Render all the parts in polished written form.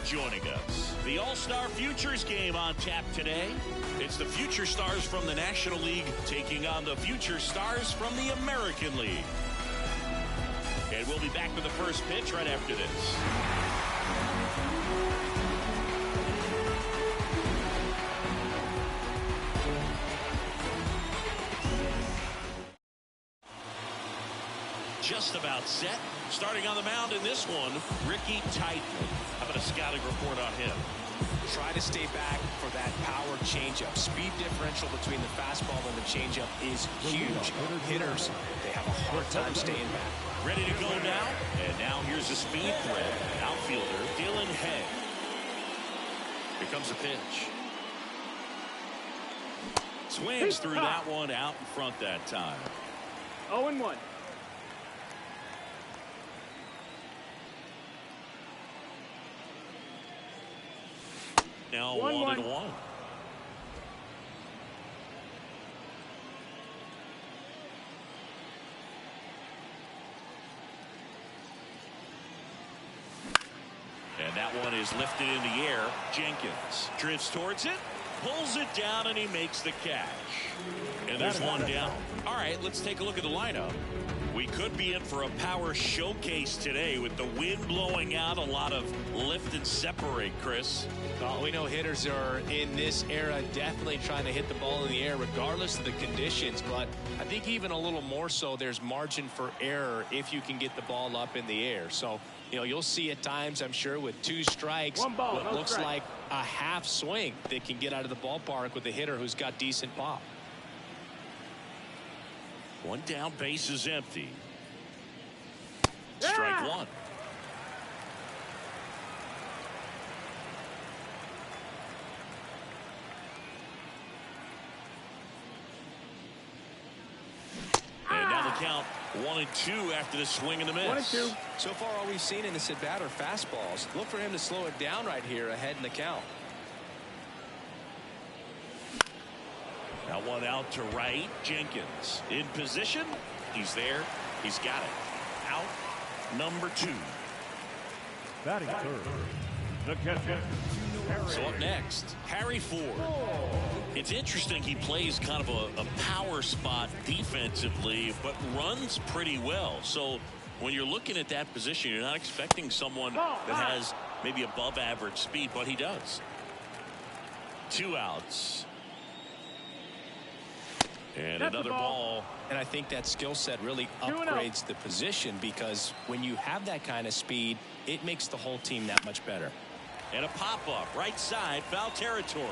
joining us. The All-Star Futures game on tap today. It's the Future Stars from the National League taking on the Future Stars from the American League. And we'll be back with the first pitch right after this. Just about set. Starting on the mound in this one, Ricky Titan. How about a scouting report on him? Try to stay back for that power changeup. Speed differential between the fastball and the changeup is huge. Hitters, they have a hard time staying back. Ready to go now? And now here's a speed threat. Outfielder Dylan Hay. Here comes a pitch. Swings through that one out in front that time. 0-1. Now 1-1. And that one is lifted in the air. Jenkins drifts towards it, pulls it down, and he makes the catch. And there's one down. All right, let's take a look at the lineup. We could be in for a power showcase today with the wind blowing out, a lot of lift and separate, Chris. Well, we know hitters are in this era definitely trying to hit the ball in the air regardless of the conditions, but I think even a little more so there's margin for error if you can get the ball up in the air. So, you know, you'll see at times, I'm sure, with 2 strikes, what looks like a half swing that can get out of the ballpark with a hitter who's got decent pop. One down, base is empty. Strike one. And now the count 1-2 after the swing and the miss. 1-2. So far, all we've seen in this at bat are fastballs. Look for him to slow it down right here ahead in the count. Now one out to right. Jenkins in position. He's there. He's got it. Out number 2. Batting third, the catcher. So up next, Harry Ford. It's interesting, he plays kind of a power spot defensively, but runs pretty well. So when you're looking at that position, you're not expecting someone that has maybe above average speed, but he does. 2 outs. And another ball. And I think that skill set really upgrades the position, because when you have that kind of speed, it makes the whole team that much better. And a pop-up right side, foul territory.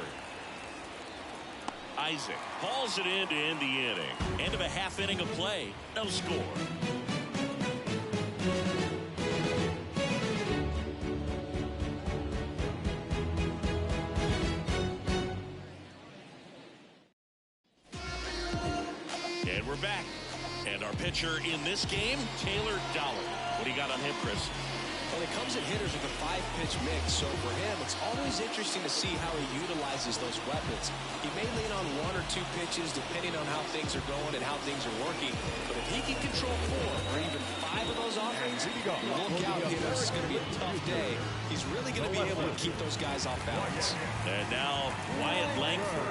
Isaac hauls it in to end the inning. End of a half inning of play. No score. And we're back. And our pitcher in this game, Taylor Dollar. What do you got on him, Chris? Well, it comes at hitters with a 5-pitch mix, so for him, it's always interesting to see how he utilizes those weapons. He may lean on 1 or 2 pitches depending on how things are going and how things are working, but if he can control 4 or even 5 of those offerings, look out, hitters. It's going to be a tough day. He's really going to be able to keep those guys off balance. And now Wyatt Langford,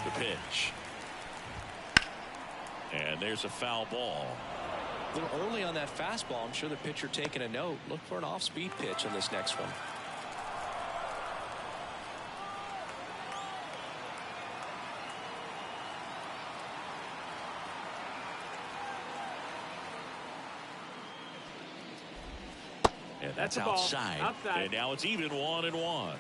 the pitch. And there's a foul ball. A little early on that fastball. I'm sure the pitcher taking a note. Look for an off-speed pitch on this next one. And that's outside. And now it's even 1-1.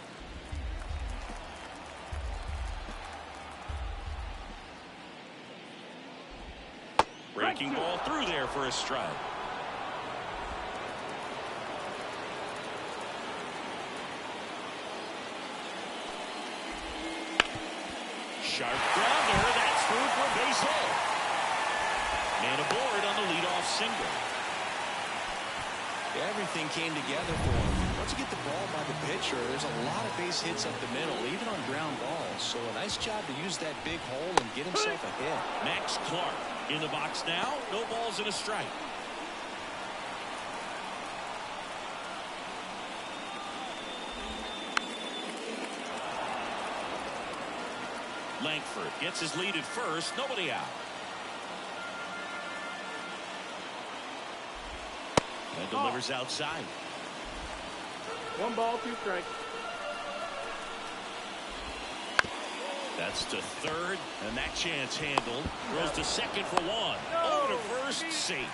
Breaking ball through there for a strike. Sharp grounder. That's through for a base hit. Man aboard on the leadoff single. Everything came together for him. Once you get the ball by the pitcher, there's a lot of base hits up the middle, even on ground balls. So a nice job to use that big hole and get himself a hit. Max Clark in the box now. No balls and a strike. Langford gets his lead at first. Nobody out. And delivers outside. 1 ball, 2 strikes. That's to third, and that chance handled. Throws to second for 1. Over to first, safe.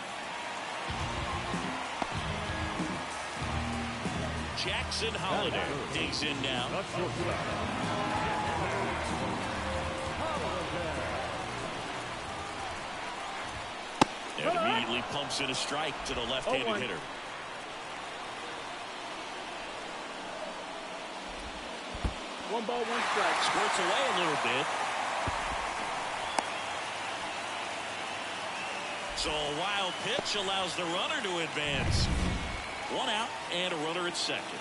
Jackson Holiday digs in now. And immediately pumps in a strike to the left-handed hitter. One ball, 1 strike. Squirts away a little bit. So a wild pitch allows the runner to advance. 1 out and a runner at second.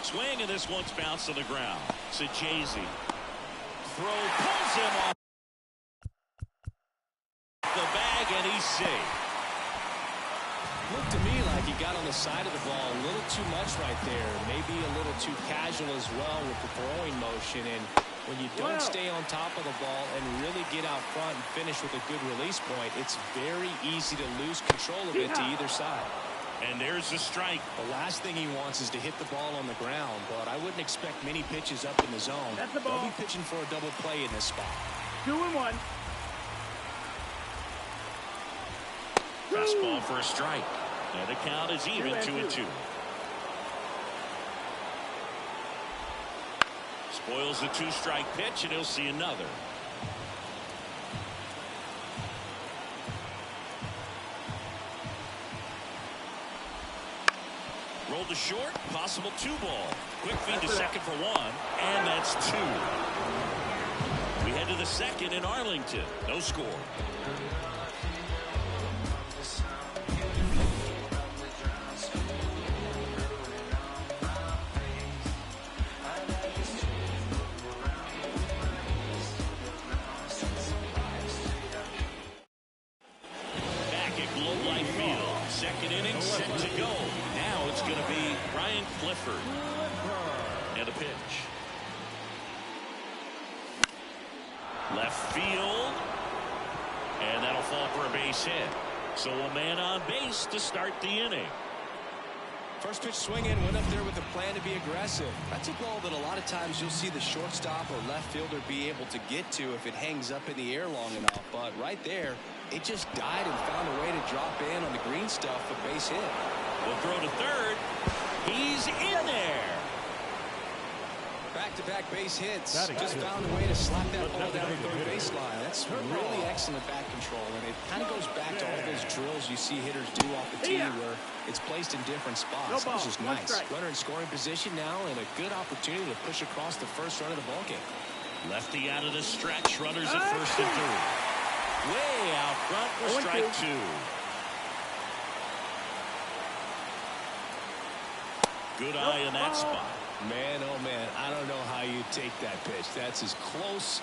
Swing, and this one's bounced on the ground. Sajazi. Throw pulls him off the bag, and he's safe. Looked to me like he got on the side of the ball a little too much right there. Maybe a little too casual as well with the throwing motion. And when you don't stay on top of the ball and really get out front and finish with a good release point, it's very easy to lose control of it to either side. And there's the strike. The last thing he wants is to hit the ball on the ground, but I wouldn't expect many pitches up in the zone. That's the ball. They'll be pitching for a double play in this spot. 2-1. Fastball for a strike. And the count is even 2-2. Spoils the 2-strike pitch, and he'll see another. Rolled to short, possible 2-ball. Quick feed to second for 1, and that's 2. We head to the second in Arlington. No score. Second inning set to go. Now it's going to be Ryan Clifford. And a pitch. Left field. And that'll fall for a base hit. So a man on base to start the inning. First pitch swing in, went up there with a plan to be aggressive. That's a ball that a lot of times you'll see the shortstop or left fielder be able to get to if it hangs up in the air long enough. But right there, it just died and found a way to drop in on the green stuff for base hit. Will throw to third. He's in there. Back-to-back base hits. Just found a way to slap that ball down the third baseline. That's really excellent bat control, and it kind of goes back to all those drills you see hitters do off the tee where it's placed in different spots. It's just nice. Runner in scoring position now, and a good opportunity to push across the first run of the ballgame. Lefty out of the stretch. Runners at first and third. Way out front for strike 2. Good eye in that spot. Man, oh man, I don't know how you take that pitch. That's as close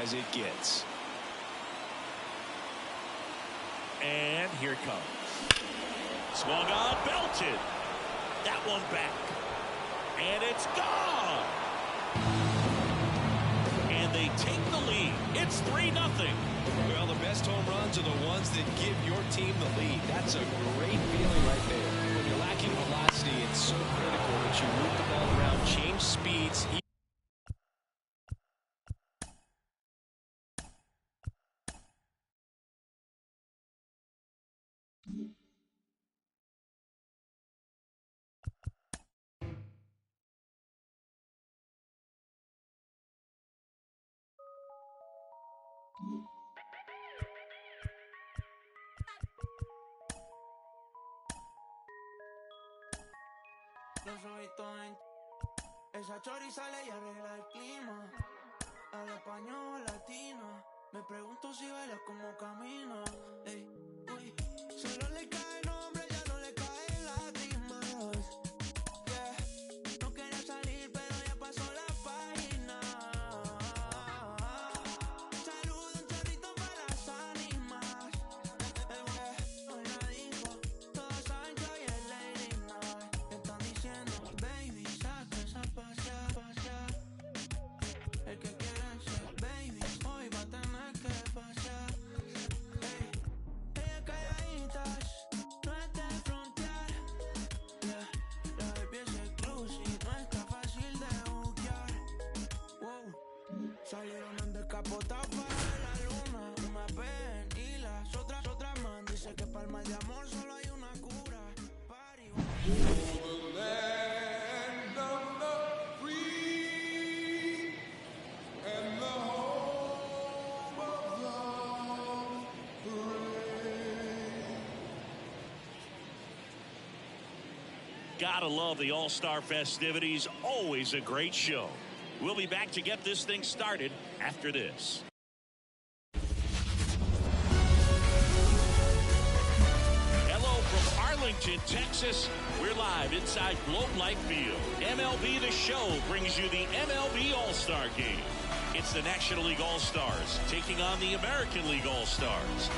as it gets. And here it comes. Swung on, belted. That one back. And it's gone. And they take the lead. It's 3-0. Well, the best home runs are the ones that give your team the lead. That's a great feeling right there. When you're lacking velocity, it's so critical that you move the ball around, change speeds. Los ojitos en esa chori sale y arregla el clima. Habla español latino. Me pregunto si baila como camina. Ey, uy, solo le cae el nombre, ya no le cae lágrimas. Yeah, no quería salir, pero ya pasó la página. Saludo un chorrito para las ánimas. Hoy la dijo, todos saben que hoy es Lady Night. Están diciendo, baby, saca esa pasea. Gotta love the All-Star festivities. Always a great show. We'll be back to get this thing started after this. Hello from Arlington, Texas. We're live inside Globe Life Field. MLB The Show brings you the MLB All-Star Game. It's the National League All-Stars taking on the American League All-Stars.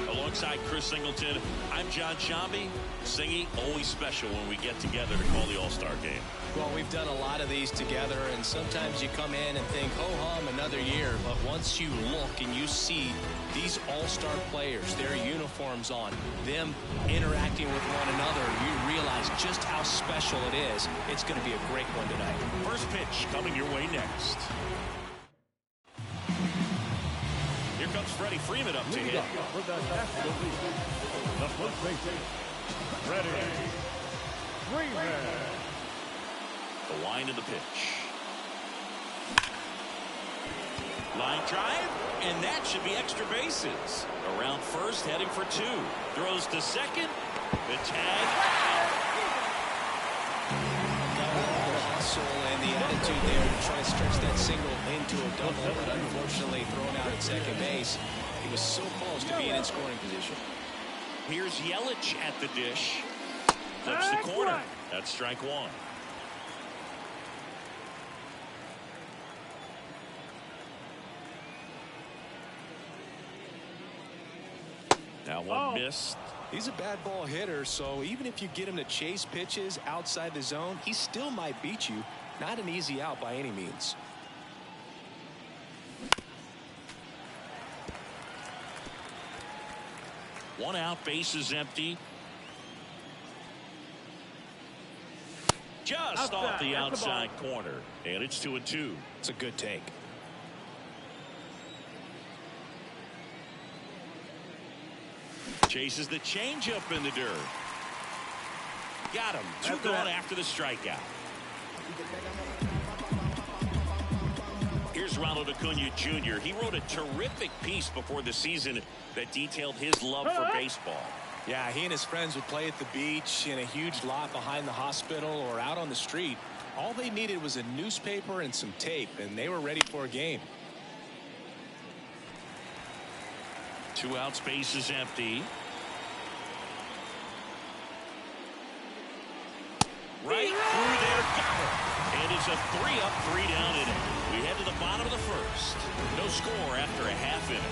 Alongside Chris Singleton, I'm John Shambi. Singy, always special when we get together to call the All-Star Game. Well, we've done a lot of these together, and sometimes you come in and think, ho-hum, another year. But once you look and you see these All-Star players, their uniforms on, them interacting with one another, you realize just how special it is. It's going to be a great one tonight. First pitch coming your way next. Here comes Freddie Freeman up to hit. The first base, Freddie Freeman. The wind of the pitch. Line drive, and that should be extra bases. Around first, heading for two. Throws to second. The tag. The hustle and the attitude there to try to stretch that single into a double, but unfortunately thrown out at second base. He was so close to being in scoring position. Here's Yelich at the dish. Flips the corner. That's strike one. Now one missed. He's a bad ball hitter, so even if you get him to chase pitches outside the zone, he still might beat you. Not an easy out by any means. One out, base is empty. Just off the outside corner, and it's 2-2. It's a good take. Chases the changeup in the dirt. Got him. Two gone after the strikeout. Here's Ronald Acuna Jr. He wrote a terrific piece before the season that detailed his love for baseball. Yeah, he and his friends would play at the beach, in a huge lot behind the hospital, or out on the street. All they needed was a newspaper and some tape, and they were ready for a game. 2 outs, base is empty. Right through there, got it. And it's a 3-up, 3-down inning. We head to the bottom of the first. No score after a half inning.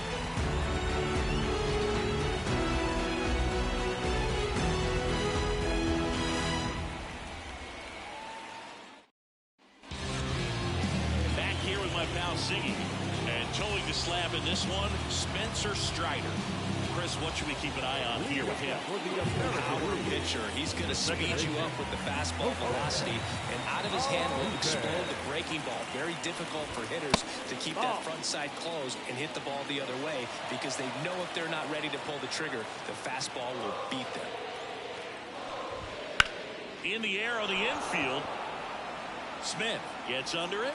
Back here with my pal Ziggy. And towing the slab in this one, Spencer Strider. Chris, what should we keep an eye on here with him? Power pitcher. He's going to speed you up with the fastball velocity, and out of his hand will explode the breaking ball. Very difficult for hitters to keep that front side closed and hit the ball the other way, because they know if they're not ready to pull the trigger, the fastball will beat them. In the air on the infield. Smith gets under it.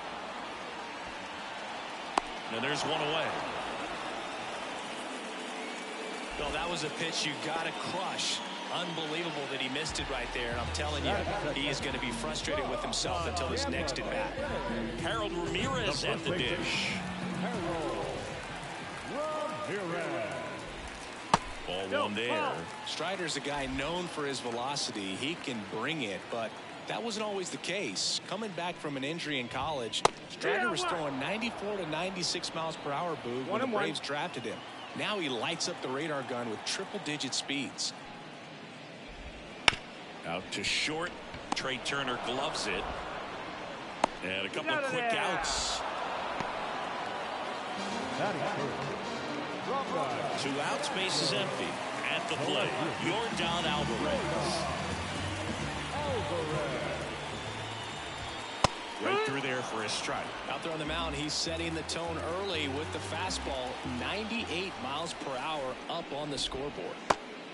And there's one away. Well, that was a pitch you got to crush. Unbelievable that he missed it right there. And I'm telling you, he is going to be frustrated with himself until his next at bat. Harold Ramirez at the dish. Ball one there. Strider's a guy known for his velocity. He can bring it, but that wasn't always the case. Coming back from an injury in college, Strider was throwing 94 to 96 miles per hour, Boog, when the Braves drafted him. Now he lights up the radar gun with triple-digit speeds. Out to short. Trey Turner gloves it. And a couple of quick outs. 2 outs, base is empty. At the plate, Yordan Alvarez. Right through there for a strike. Out there on the mound, he's setting the tone early with the fastball. 98 miles per hour up on the scoreboard.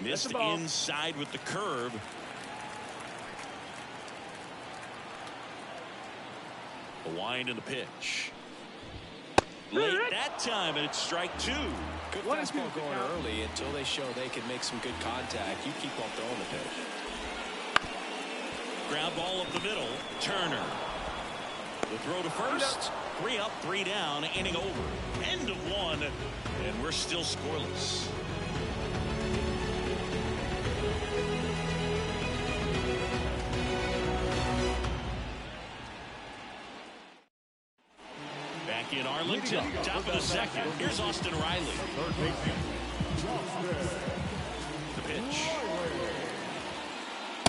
Missed inside with the curve. The wind and the pitch. Late that time, and it's strike 2. Good fastball going early until they show they can make some good contact. You keep on throwing the pitch. Ground ball up the middle. Turner. The throw to first. 3 up, 3 down. Inning over. End of 1. And we're still scoreless. Back in Arlington. Top of the second. Here's Austin Riley. The pitch.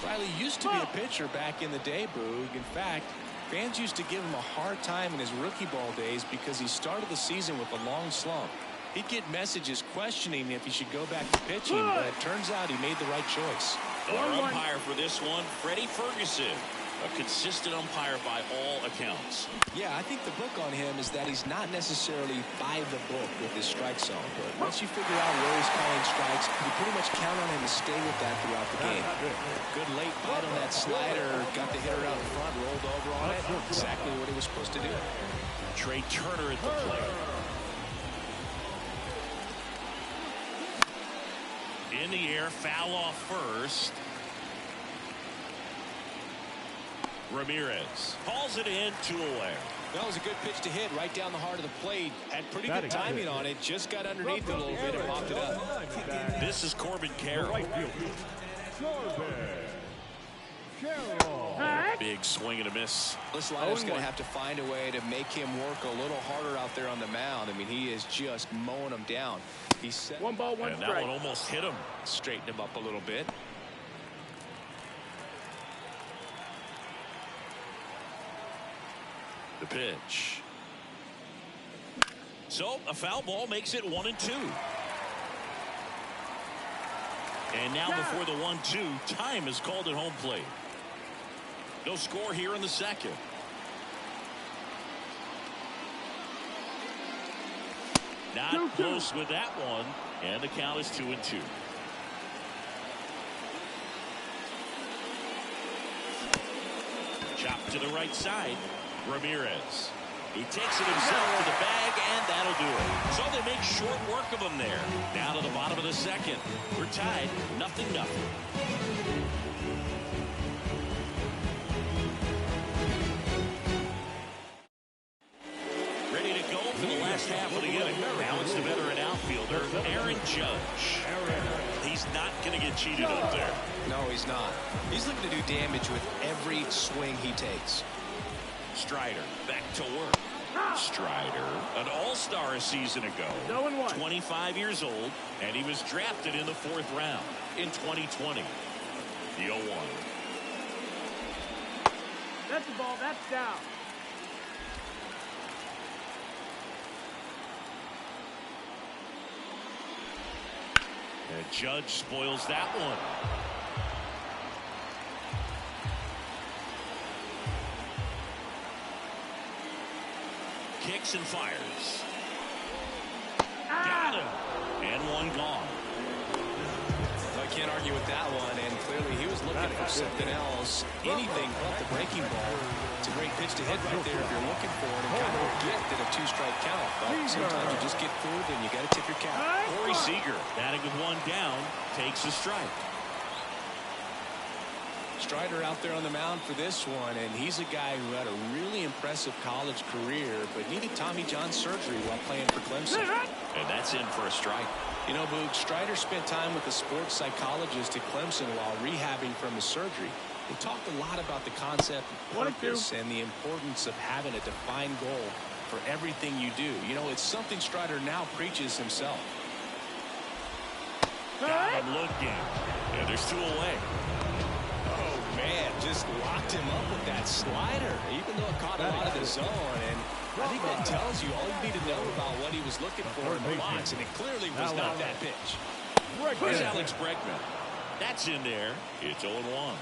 Riley used to be a pitcher back in the day, Boog. In fact, fans used to give him a hard time in his rookie ball days because he started the season with a long slump. He'd get messages questioning if he should go back to pitching, but it turns out he made the right choice. Our umpire for this one, Freddie Ferguson. A consistent umpire by all accounts. Yeah, I think the book on him is that he's not necessarily by the book with his strike zone. But once you figure out where he's calling strikes, you pretty much count on him to stay with that throughout the game. Good late bite on that slider. Got the hitter out in front, rolled over on it. Exactly what he was supposed to do. Trey Turner at the plate. In the air, foul off first. Ramirez calls it in, 2 away. That was a good pitch to hit right down the heart of the plate. Had pretty good timing on it. Just got underneath it a little bit and popped it up. This is Corbin Carroll. Big swing and a miss. This lineu's going to have to find a way to make him work a little harder out there on the mound. I mean, he is just mowing them down. He's set. 1 ball, 1 and strike. that one almost hit him. Straighten him up a little bit. The pitch. So a foul ball makes it 1-2. And now before the 1-2, time is called at home plate. No score here in the second. Not close with that one, and the count is 2-2. Chop to the right side. Ramirez. He takes it himself to the bag, and that'll do it. So they make short work of him there. Down to the bottom of the second. We're tied, 0-0. Ready to go for the last half of the inning. Now it's the veteran outfielder, Aaron Judge. He's not going to get cheated up there. No, he's not. He's looking to do damage with every swing he takes. Strider back to work. Strider, an all-star a season ago. 25 years old, and he was drafted in the 4th round in 2020. The 0-1. That's the ball. That's down. And Judge spoils that one. Kicks and fires. Got him. And one gone. I can't argue with that one, and clearly he was looking for something else. Anything but the breaking ball. It's a great pitch to hit right there if you're looking for it, and kind of a gift at a 2-strike count. But sometimes you just get fooled and you got to tip your cap. Corey Seager, batting with 1 down, takes a strike. Strider out there on the mound for this one, and he's a guy who had a really impressive college career, but needed Tommy John surgery while playing for Clemson. And that's in for a strike. You know, Boog, Strider spent time with a sports psychologist at Clemson while rehabbing from his surgery. They talked a lot about the concept of purpose and the importance of having a defined goal for everything you do. You know, it's something Strider now preaches himself. Got him looking. And there's 2 away. Oh, man, just locked him up with that slider, even though it caught him out of the zone. And I think that tells you all you need to know about what he was looking for in the box, and it clearly was not that pitch. Here's Alex Bregman. That's in there. It's 0-1.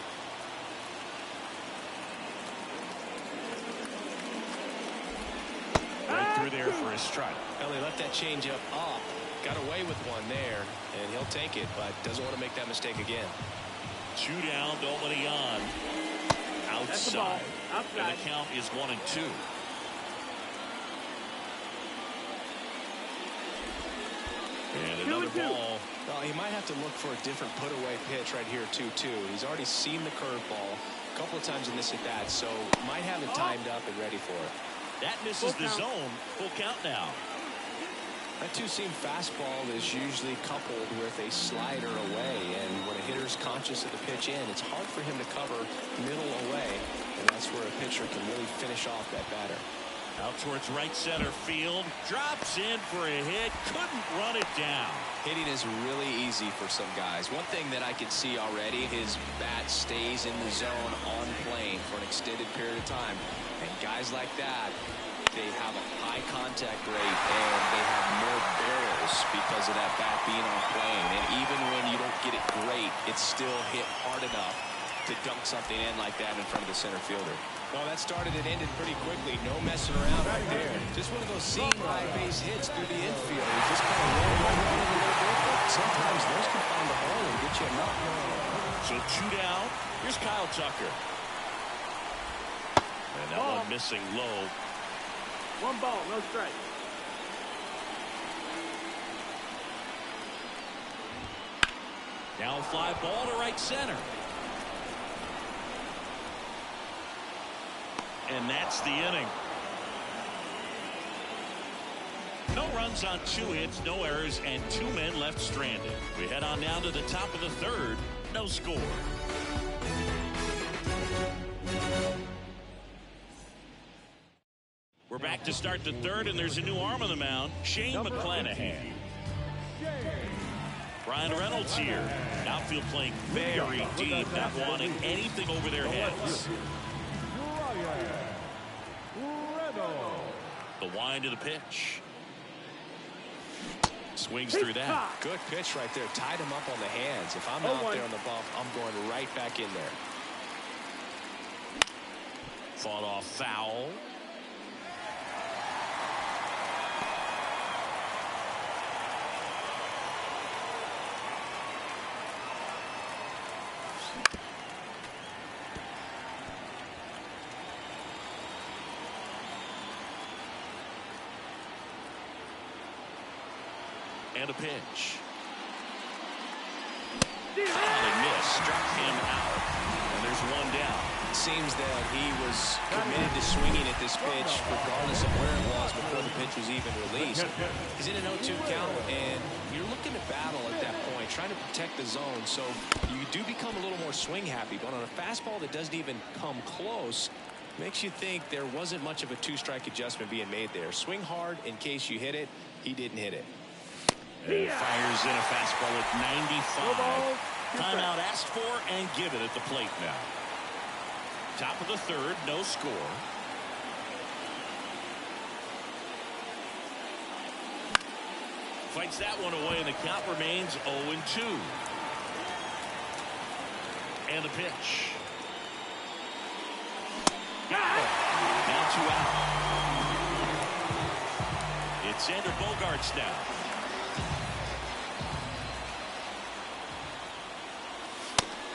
Right through there for a strike. Well, he left that changeup up, got away with one there, and he'll take it, but doesn't want to make that mistake again. 2 down, nobody on. Outside. And the count is 1-2. And another ball. Well, he might have to look for a different put-away pitch right here, too. He's already seen the curveball a couple of times in this at-bat, so might have it timed up and ready for it. That misses the zone. Full count now. That two-seam fastball is usually coupled with a slider away, and when a hitter's conscious of the pitch in, it's hard for him to cover middle away, and that's where a pitcher can really finish off that batter. Out towards right center field. Drops in for a hit. Couldn't run it down. Hitting is really easy for some guys. One thing that I can see already, his bat stays in the zone on plane for an extended period of time. And guys like that, they have a high contact rate and they have more barrels because of that bat being on plane. And even when you don't get it great, it's still hit hard enough to dunk something in like that in front of the center fielder. Well, that started and ended pretty quickly. No messing around right there. Just one of those seam right base hits through the infield. He just kind of rolled right around a little bit, but sometimes those can find the hole and get you a knock. So 2 down. Here's Kyle Tucker. And that one missing low. 1 ball, no strike. Now a fly ball to right center. And that's the inning. No runs on 2 hits, no errors, and 2 men left stranded. We head on down to the top of the 3rd. No score. We're back to start the 3rd, and there's a new arm on the mound, Shane McClanahan. Brian Reynolds here. Outfield playing very deep, not wanting anything over their heads. The wind of the pitch. Swings through that. Good pitch right there. Tied him up on the hands. If I'm out there on the bump, I'm going right back in there. Fought off foul. And a pitch. And a miss. Struck him out. And there's 1 down. It seems that he was committed to swinging at this pitch regardless of where it was before the pitch was even released. He's in an 0-2 count, and you're looking to battle at that point, trying to protect the zone, so you do become a little more swing happy. But on a fastball that doesn't even come close, makes you think there wasn't much of a 2-strike adjustment being made there. Swing hard in case you hit it. He didn't hit it. And fires in a fastball at 95. Timeout asked for and given at the plate now. Top of the 3rd, no score. Fights that one away, and the count remains 0-2. And the pitch. Now 2 out. It's Xander Bogaerts now.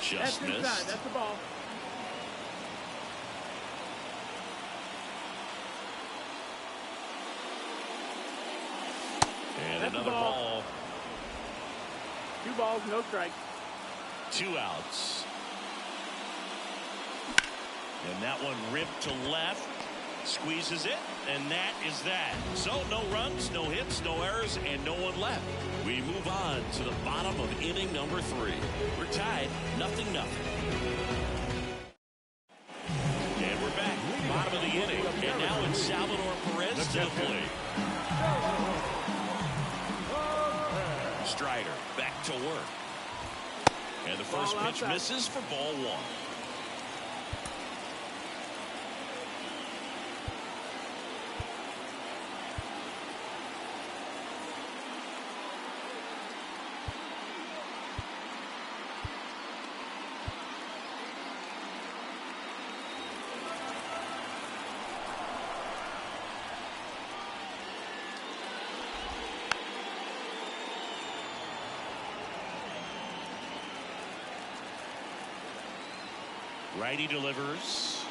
Just missed. That's the ball. And another ball. 2 balls, no strike. 2 outs. And that one ripped to left. Squeezes it, and that is that. So no runs, no hits, no errors, and no one left. We move on to the bottom of inning number 3. We're tied, 0-0. And we're back, bottom of the inning. And now it's Salvador Perez to the plate. Strider back to work. And the first pitch misses for ball 1. Righty delivers.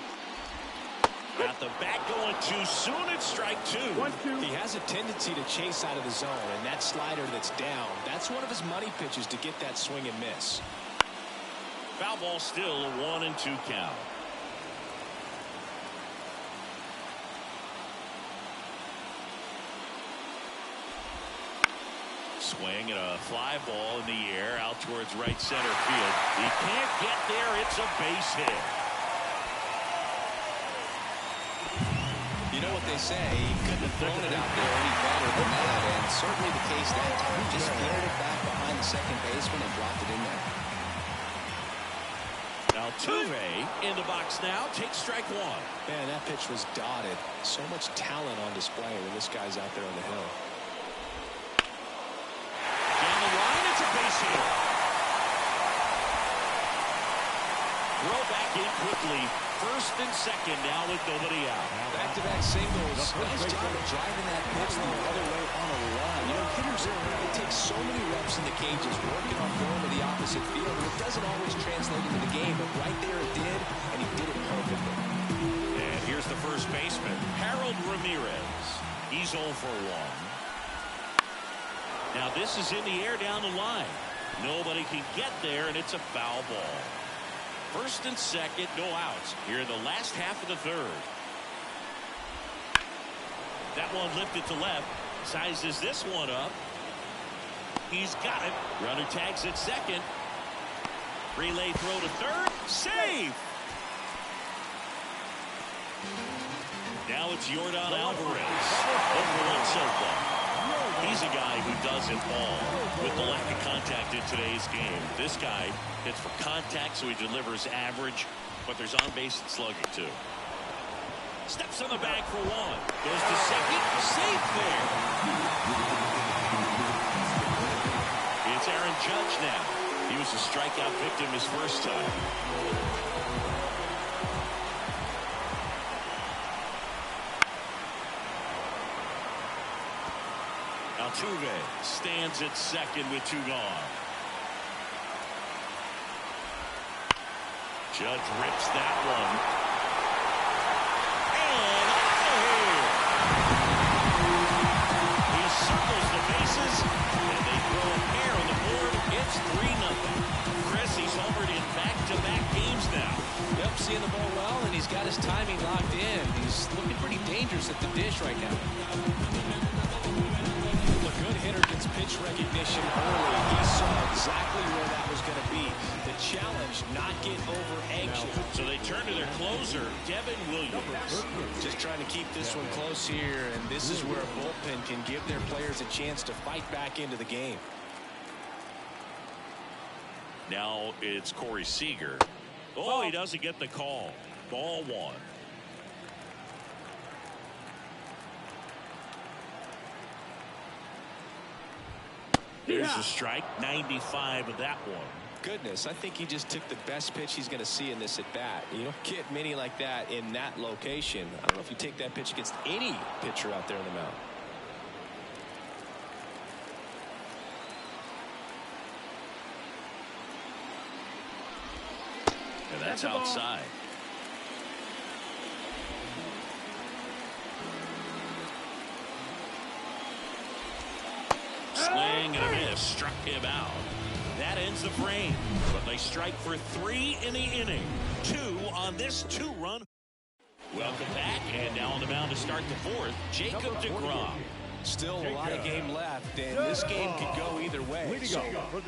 Got the bat going too soon. It's strike 2. 1-2. He has a tendency to chase out of the zone, and that slider that's down, that's one of his money pitches to get that swing and miss. Foul ball, still a 1-2 count. Swing and a fly ball in the air out towards right center field. He can't get there. It's a base hit. You know what they say, he couldn't have thrown it out there any better than that, and certainly the case that time. He just flared it back behind the second baseman and dropped it in there. Altuve in the box now, takes strike 1. Man, that pitch was dotted. So much talent on display when this guy's out there on the hill. Down the line, it's a base hit. Throw back in quickly. First and second now with nobody out. Back-to-back singles. Nice job of driving that pitch the other way on a run. You know, hitters, they take so many reps in the cages working on going to the opposite field, and it doesn't always translate into the game, but right there it did, and he did it perfectly. And here's the first baseman, Harold Ramirez. He's 0 for 1. Now this is in the air down the line. Nobody can get there, and it's a foul ball. First and second, no outs here in the last half of the third. That one lifted to left. Sizes this one up. He's got it. Runner tags at second. Relay throw to third. Save! Now it's Yordan Alvarez. Over 1 so far. He's a guy who does it all with the lack of contact in today's game. This guy hits for contact, so he delivers average, but there's on-base and slugging too. Steps on the bag for 1. Goes to second. Safe there. It's Aaron Judge now. He was a strikeout victim his first time. Altuve stands at second with 2 gone. Judge rips that one. And out of here. He circles the bases, and they throw a pair on the board. It's 3-0. Chris, he's homered in back-to-back games now. Yep, seeing the ball well, and he's got his timing locked in. He's looking pretty dangerous at the dish right now. Good hitter gets pitch recognition early. He saw exactly where that was going to be. The challenge, not get over anxious. So they turn to their closer, Devin Williams. Just trying to keep this one close here, and this is where a bullpen can give their players a chance to fight back into the game. Now it's Corey Seager. Oh, he doesn't get the call. Ball 1. There's a strike. 95 of that one. Goodness, I think he just took the best pitch he's going to see in this at bat. You don't get many like that in that location. I don't know if you take that pitch against any pitcher out there on the mound. And that's outside. Swing and a miss. Struck him out. That ends the frame. But they strike for 3 in the inning. 2 on this 2-run. Welcome back. And now on the mound to start the 4th, Jacob deGrom. Still a lot of game left, and this game could go either way. So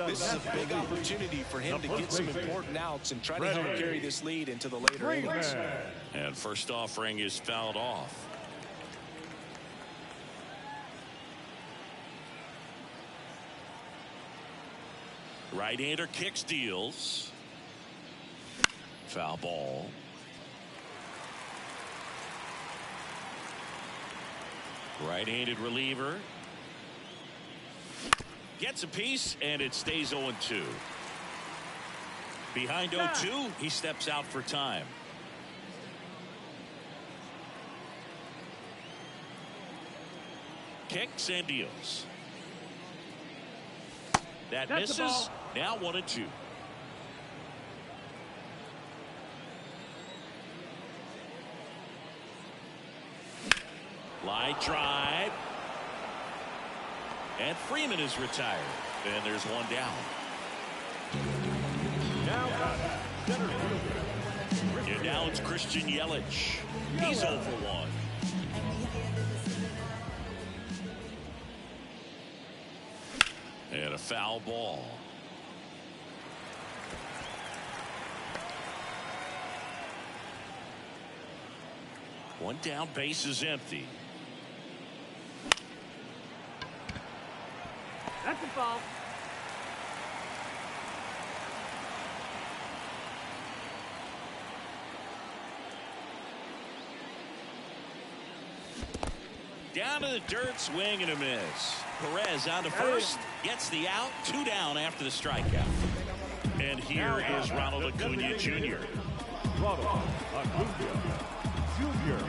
this is a big opportunity for him to get some important outs and try to help carry this lead into the later innings. And first offering is fouled off. Right-hander kicks, deals. Foul ball. Right-handed reliever. Gets a piece, and it stays 0-2. Behind 0-2, he steps out for time. Kicks and deals. That misses. Now 1-2. Line drive. And Freeman is retired. And there's one down. And now it's Christian Yelich. He's 0 for 1. And a foul ball. One down, base is empty. That's a ball. Down to the dirt, swing and a miss. Perez on to first, gets the out, 2 down after the strikeout. And here is Ronald Acuna Jr. Ronald Acuna Jr.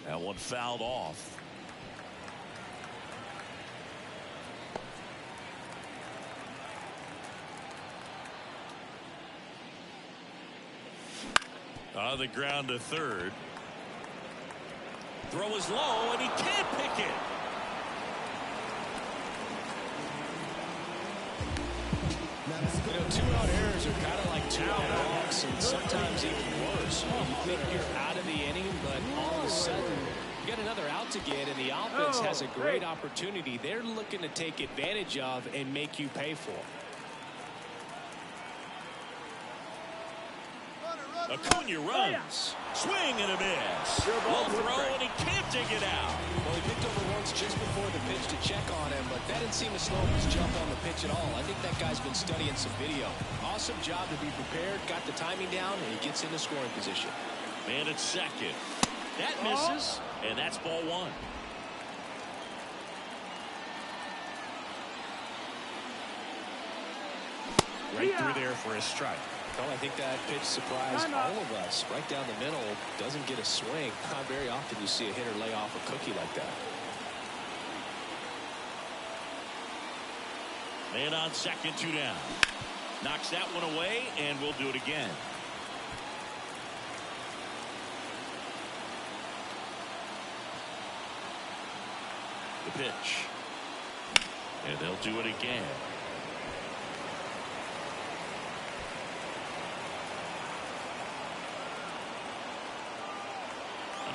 That one fouled off. On the ground to third. Throw is low and he can't pick it. You know, 2-out errors are kind of like 2-out walks, and sometimes even worse. You think you're out of the inning, but all of a sudden you got another out to get, and the offense has a great opportunity they're looking to take advantage of and make you pay for. Acuna runs. Swing and a miss. Low throw and he can't dig it out. Well, he picked over once just before the pitch to check on him, but that didn't seem to slow his jump on the pitch at all. I think that guy's been studying some video. Awesome job to be prepared, got the timing down, and he gets into scoring position. Man at second. That misses, and that's ball 1. Right through there for a strike. Well, I think that pitch surprised all of us. Right down the middle, doesn't get a swing. Not very often you see a hitter lay off a cookie like that. Man on second, 2 down. Knocks that one away, and we'll do it again. The pitch. And they'll do it again.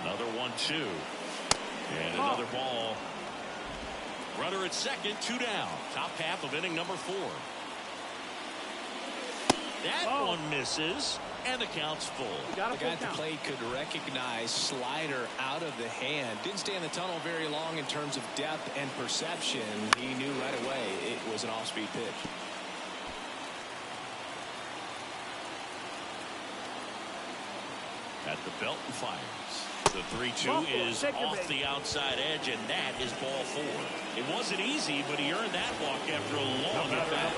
Another 1-2. And another ball. Runner at second, 2 down. Top half of inning number 4. That one misses, and the count's full. The guy at the plate could recognize slider out of the hand. Didn't stay in the tunnel very long in terms of depth and perception. He knew right away it was an off-speed pitch. At the belt and fires. The 3-2 is off the outside edge, and that is ball 4. It wasn't easy, but he earned that walk after a long at-bat.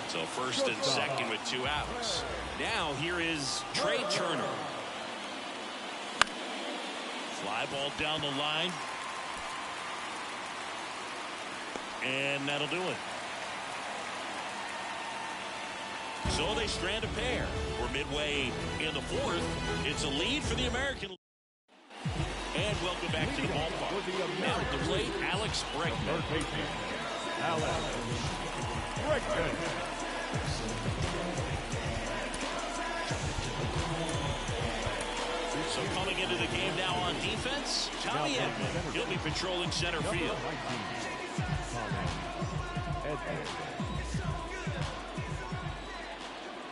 So first and second with 2 outs. Now here is Trey Turner. Fly ball down the line. And that'll do it. So they strand a pair. We're midway in the 4th. It's a lead for the American League. And welcome back to the ballpark. Now at the plate, Alex Bregman. So coming into the game now on defense, Tommy Edman. He'll be patrolling center field.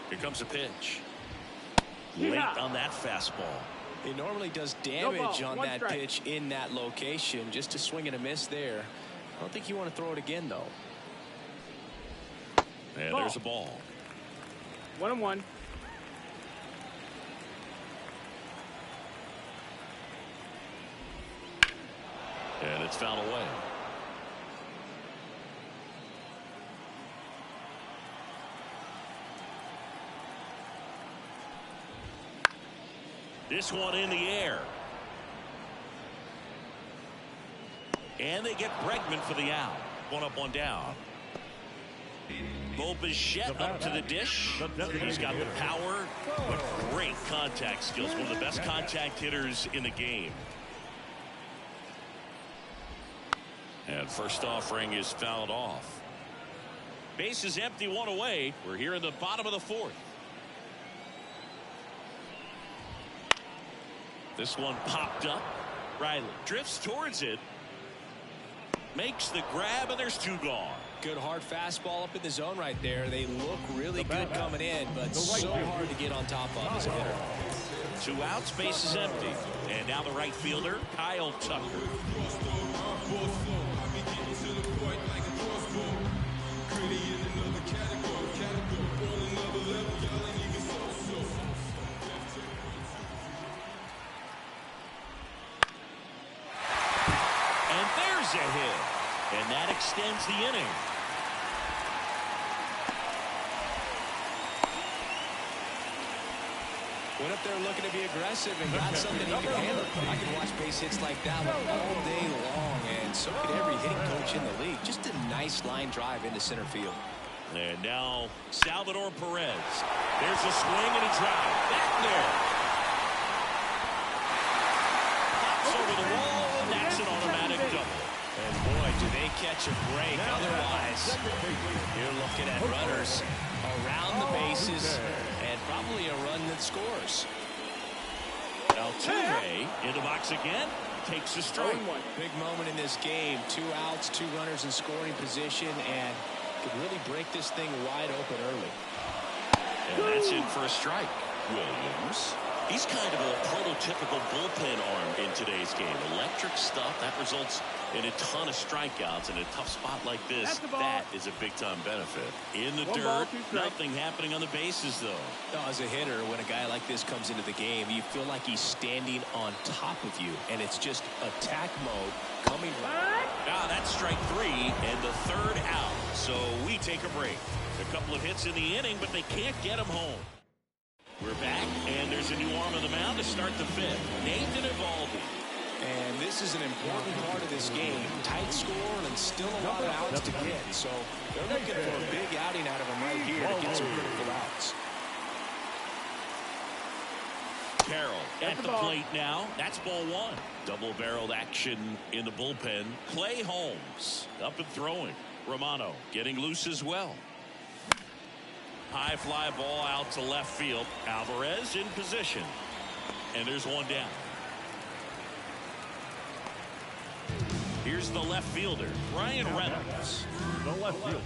Here comes a pitch. Late on that fastball. He normally does damage on that pitch in that location. Just a swing and a miss there. I don't think you want to throw it again, though. And there's a ball. 1-1. And it's fouled away. This one in the air. And they get Bregman for the out. 1 up, 1 down. Bo Bichette up to the dish. He's got the power, but great contact skills. One of the best contact hitters in the game. And first offering is fouled off. Base is empty, one away. We're here in the bottom of the fourth. This one popped up. Riley drifts towards it. Makes the grab, and there's two gone. Good hard fastball up in the zone right there. They look really good coming in, but so hard to get on top of as a hitter. 2 outs, base is empty. And now the right fielder, Kyle Tucker. And there's a hit. And that extends the inning. Went up there looking to be aggressive and got something he can handle. I can watch base hits like that one all day long, and so could every hitting coach in the league. Just a nice line drive into center field. And now Salvador Perez. There's a swing and a drive. Back there. Pops over the wall, and that's an automatic double. And boy, do they catch a break. Otherwise, you're looking at runners around the bases and probably a run that scores. Altuve in the box again. Takes a strike. Big moment in this game. 2 outs, 2 runners in scoring position, and could really break this thing wide open early. And that's in for a strike. Williams. He's kind of a prototypical bullpen arm in today's game. Electric stuff that results in a ton of strikeouts in a tough spot like this. That is a big-time benefit. In the dirt, nothing happening on the bases, though. Now, as a hitter, when a guy like this comes into the game, you feel like he's standing on top of you, and it's just attack mode coming right. Now that's strike 3 and the 3rd out. So we take a break. A couple of hits in the inning, but they can't get him home. We're back, and there's a new arm on the mound to start the 5th. Nathan Eovaldi. And this is an important part of this game. Tight score and still a lot of outs to get. So they're looking for a big outing out of him right here to get some critical outs. Carroll at the plate now. That's ball 1. Double-barreled action in the bullpen. Clay Holmes up and throwing. Romano getting loose as well. High fly ball out to left field. Alvarez in position. And there's one down. Here's the left fielder, Ryan Reynolds. The left fielder,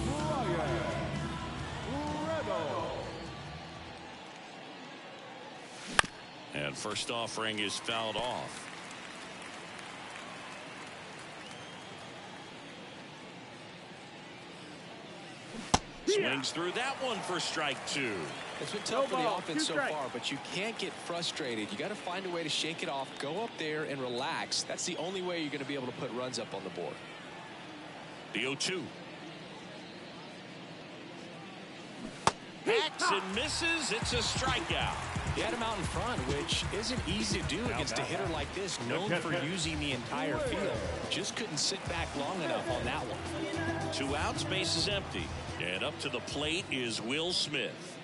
Ryan Reynolds. And first offering is fouled off. Swings through that one for strike 2. It's been tough for the offense so far, but you can't get frustrated. You got to find a way to shake it off, go up there and relax. That's the only way you're going to be able to put runs up on the board. The 0-2. Hacks and misses. It's a strikeout. He had him out in front, which isn't easy to do against a hitter like this, known for using the entire field. Just couldn't sit back long enough on that one. 2 outs, base is empty. And up to the plate is Will Smith.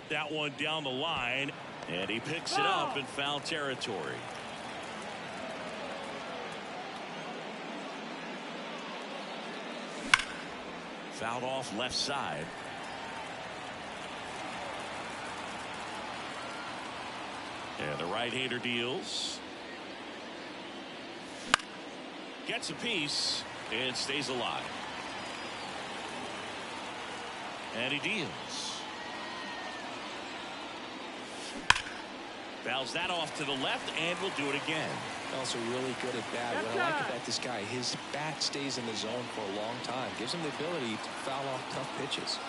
That one down the line, and he picks it up in foul territory. Fouled off left side. And the right-hander deals. Gets a piece and stays alive. And he deals. Fouls that off to the left and will do it again. Also really good at bat. What I like about this guy, his bat stays in the zone for a long time. Gives him the ability to foul off tough pitches.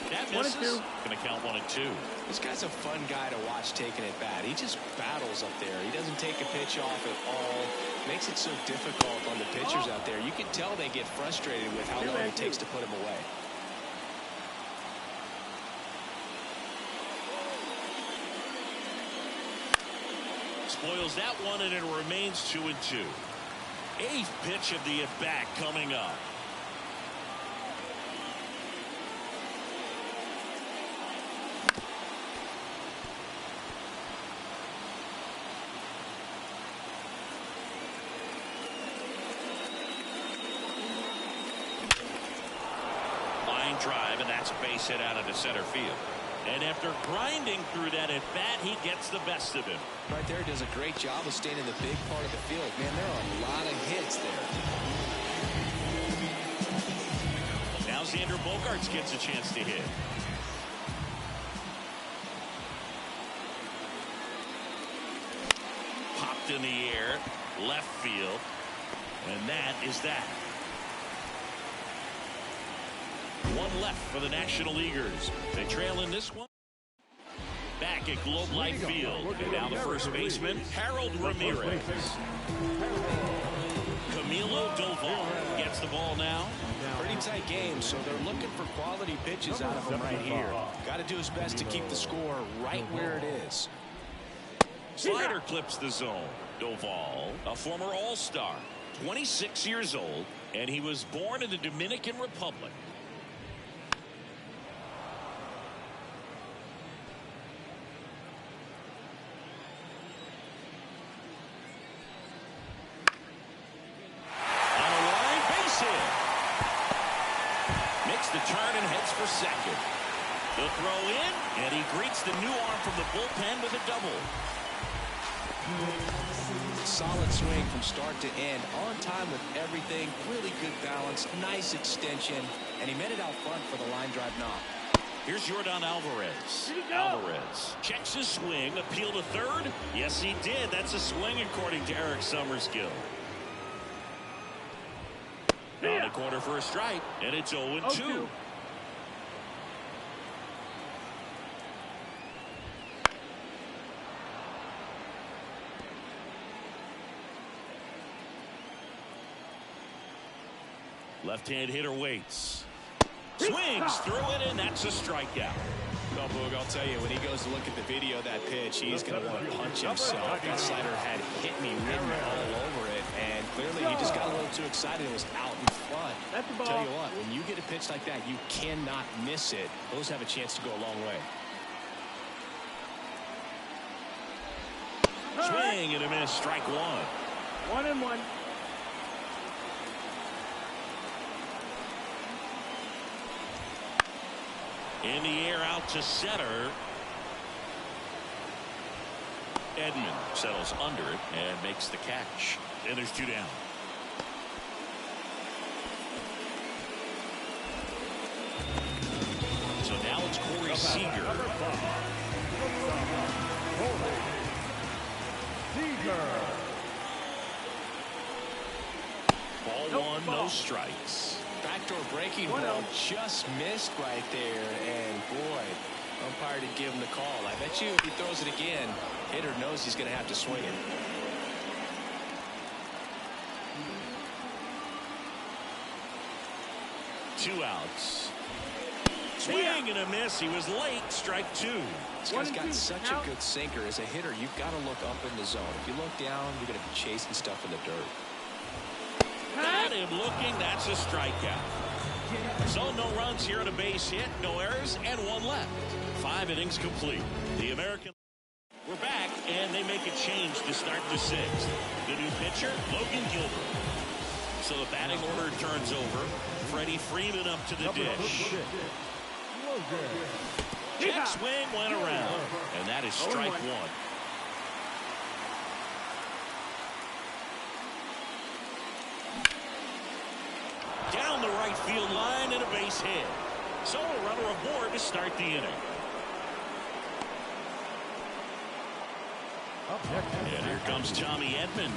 That misses. Going to count 1 and 2. This guy's a fun guy to watch taking at bat. He just battles up there. He doesn't take a pitch off at all. Makes it so difficult on the pitchers out there. You can tell they get frustrated with how long it takes to put him away. Spoils that one, and it remains 2-2. Eighth pitch of the at-bat coming up. Line drive, and that's a base hit out into center field. And after grinding through that at bat, he gets the best of him. Right there, does a great job of staying in the big part of the field. Man, there are a lot of hits there. Now Xander Bogaerts gets a chance to hit. Popped in the air, left field, and that is that. One left for the National Leaguers. They trail in this one. Back at Globe Life Field. And now the first baseman, Harold Ramirez. Camilo Doval gets the ball now. Pretty tight game, so they're looking for quality pitches out of him right here. Got to do his best to keep the score right where it is. Slider clips the zone. Doval, a former All-Star, 26 years old, and he was born in the Dominican Republic. The turn and heads for second. The throw in, and he greets the new arm from the bullpen with a double. Solid swing from start to end, on time with everything, really good balance, nice extension, and he made it out front for the line drive knock. Here's Yordan Alvarez. Alvarez checks his swing, appeal to third. Yes, he did. That's a swing according to Eric Summerskill. On the corner for a strike, and it's 0-2. Left-hand hitter waits. Swings through it, and that's a strikeout. No, Boog, I'll tell you, when he goes to look at the video of that pitch, he's going to want to punch himself. That slider had hit me written all over it, and clearly he just got a little too excited and was out in front. That's the ball. Tell you what, when you get a pitch like that, you cannot miss it. Those have a chance to go a long way. Swing and a miss, strike one. 1-1. In the air out to center. Edman settles under it and makes the catch. And there's two down. So now it's Corey Seager. Ball one, no strikes. Backdoor breaking ball just missed right there, and boy, umpire didn't give him the call. I bet you if he throws it again, hitter knows he's going to have to swing it. Two outs. Swing and a miss. He was late. Strike two. This guy's got such a good sinker. As a hitter, you've got to look up in the zone. If you look down, you're going to be chasing stuff in the dirt. Got him looking. That's a strikeout. So no runs here on a base hit, no errors, and one left. 5 innings complete. The American. We're back, and they make a change to start the 6th. The new pitcher, Logan Gilbert. So the batting order turns over. Freddie Freeman up to the dish. Check swing went around, and that is strike one. Down the right field line and a base hit. So a runner aboard to start the inning. And here comes Tommy Edman.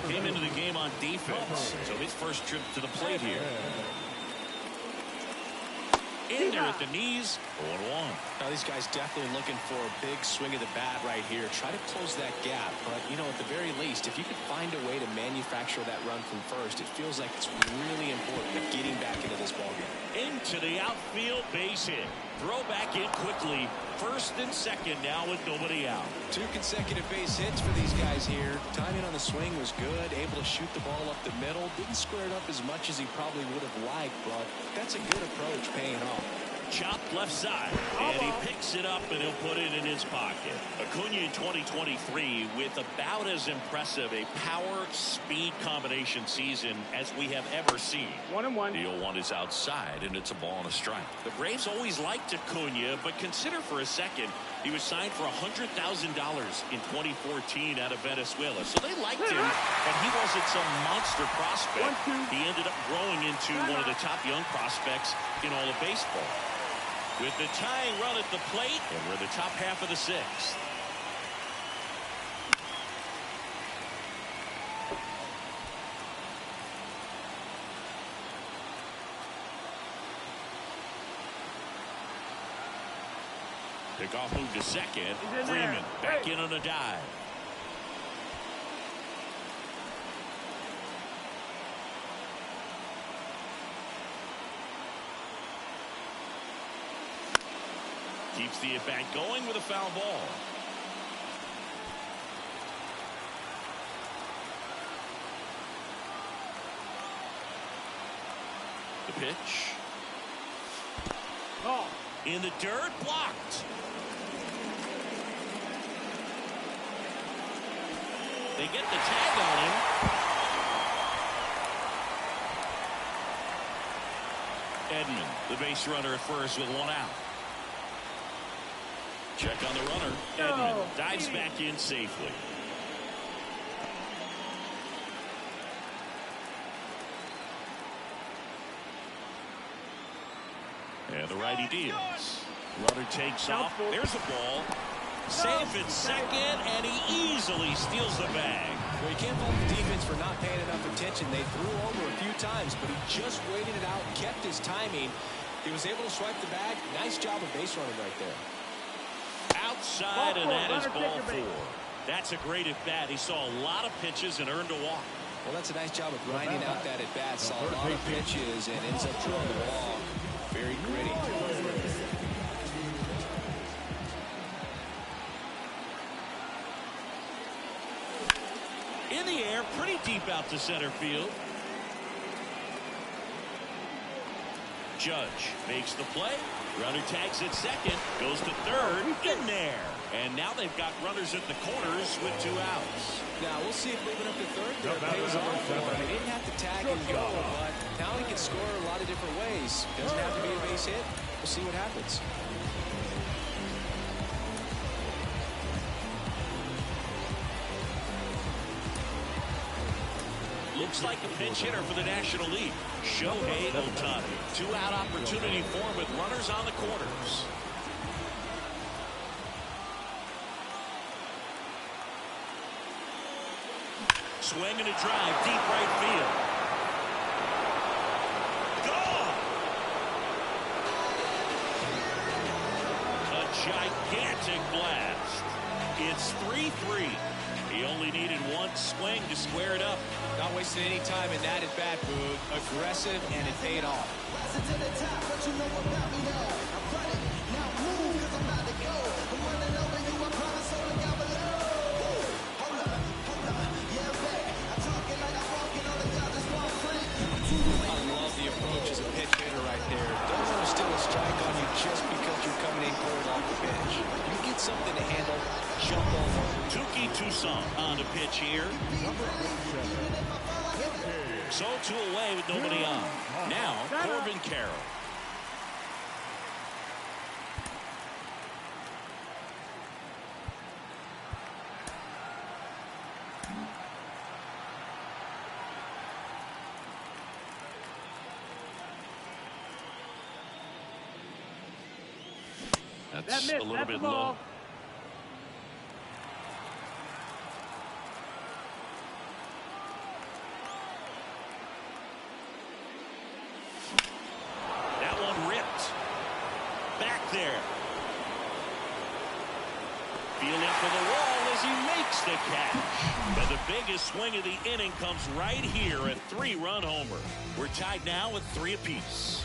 Came into the game on defense. So his first trip to the plate here. In there at the knees, 0-1. Now these guys definitely looking for a big swing of the bat right here. Try to close that gap. But, you know, at the very least, if you could find a way to manufacture that run from first, it feels like it's really important to getting back into this ballgame. Into the outfield, base hit. Throw back in quickly. First and second now with nobody out. 2 consecutive base hits for these guys here. Timing on the swing was good. Able to shoot the ball up the middle. Didn't square it up as much as he probably would have liked, but that's a good approach paying off. Chopped left side, and he picks it up, and he'll put it in his pocket. Acuna in 2023 with about as impressive a power-speed combination season as we have ever seen. 1-1. The 0-1 is outside, and it's a ball and a strike. The Braves always liked Acuna, but consider for a second he was signed for $100,000 in 2014 out of Venezuela. So they liked him, but he wasn't some monster prospect. He ended up growing into one of the top young prospects in all of baseball. With the tying run at the plate, and we're in the top half of the 6th. Pickoff move to second. Freeman back in on a dive. Keeps the at-bat going with a foul ball. The pitch. Oh. In the dirt, blocked. They get the tag on him. Edman, the base runner at first with 1 out. Check on the runner. Edman dives back in safely. And the righty deals. Runner takes off. There's a ball. Safe at second, and he easily steals the bag. Well, you can't fault the defense for not paying enough attention. They threw over a few times, but he just waited it out, kept his timing. He was able to swipe the bag. Nice job of base running right there. Outside, and that is ball 4. That's a great at-bat. He saw a lot of pitches and earned a walk. Well, that's a nice job of grinding out that at-bat. Saw a lot of pitches and ends up throwing the ball. Very gritty. In the air, pretty deep out to center field. Judge makes the play. Runner tags at second, goes to third, in there. And now they've got runners at the corners with 2 outs. Now we'll see if moving up to third there pays off for him. He didn't have to tag and go, but now he can score a lot of different ways. Doesn't have to be a base hit. We'll see what happens. Looks like a pinch hitter for the National League. Shohei Ohtani. 2-out opportunity for him with runners on the corners. Swing and a drive, deep right field. Gone! A gigantic blast. It's 3-3. He only needed 1 swing to square it up. Not wasting any time in that at bat, Boog. Aggressive, and it paid off. I love the approach as a pitch hitter right there. Don't want to steal a strike on you just because you're coming in cold off the bench. You get something to handle, jump over. Tuki Toussaint on the pitch here. So 2 away with nobody on. Now Corbin Carroll. That's a little bit low. That one ripped. Back there. Feeling for the wall as he makes the catch. But the biggest swing of the inning comes right here, a 3-run homer. We're tied now with 3 apiece.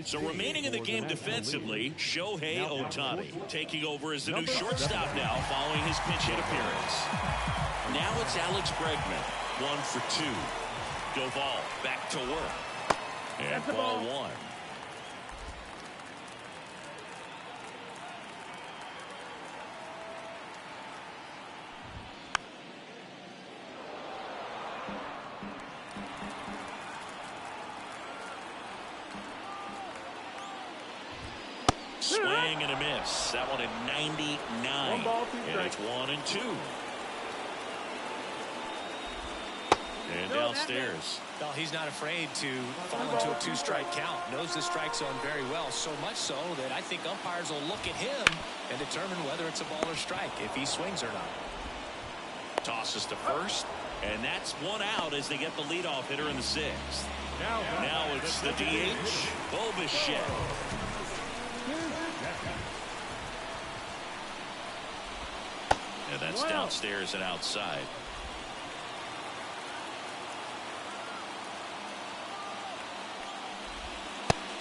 So remaining in the game defensively, Shohei Ohtani taking over as the new shortstop now following his pinch hit appearance. Now it's Alex Bregman, 1 for 2. Doval back to work. And ball 1. Swing and a miss. That one at 99. And it's 1-2. And downstairs. Well, he's not afraid to fall into a 2-strike count. Knows the strike zone very well. So much so that I think umpires will look at him and determine whether it's a ball or strike, if he swings or not. Tosses to first. And that's 1 out as they get the leadoff hitter in the 6th. Now it's the DH, Bo Bichette. And that's downstairs and outside.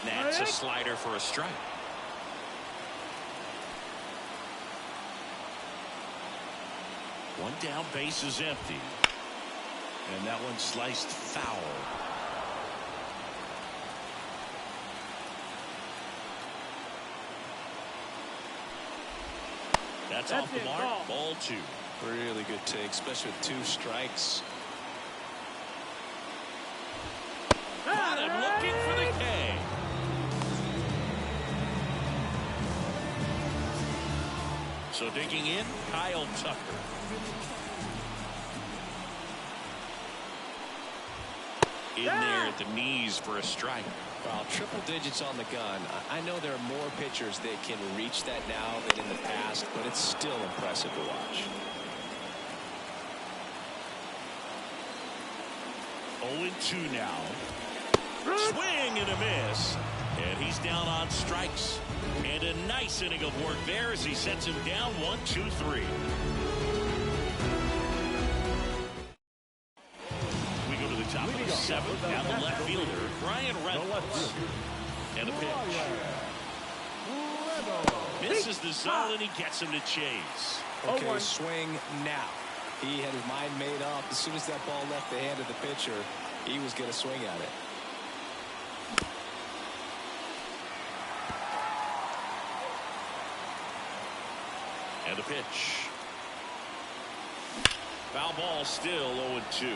That's a slider for a strike. One down, base is empty. And that one sliced foul. That's off the mark. Ball 2. Really good take, especially with 2 strikes. Got him looking for the K. So digging in, Kyle Tucker. In there at the knees for a strike. Well, triple digits on the gun. I know there are more pitchers that can reach that now than in the past, but it's still impressive to watch. 0-2 now. Swing and a miss. And he's down on strikes. And a nice inning of work there as he sets him down 1-2-3. We go to the top of the 7th. Now the left fielder, Brian Reynolds. And a pitch. Misses the zone and he gets him to chase. Okay, swing now. He had his mind made up. As soon as that ball left the hand of the pitcher, he was going to swing at it. And a pitch. Foul ball, still 0-2.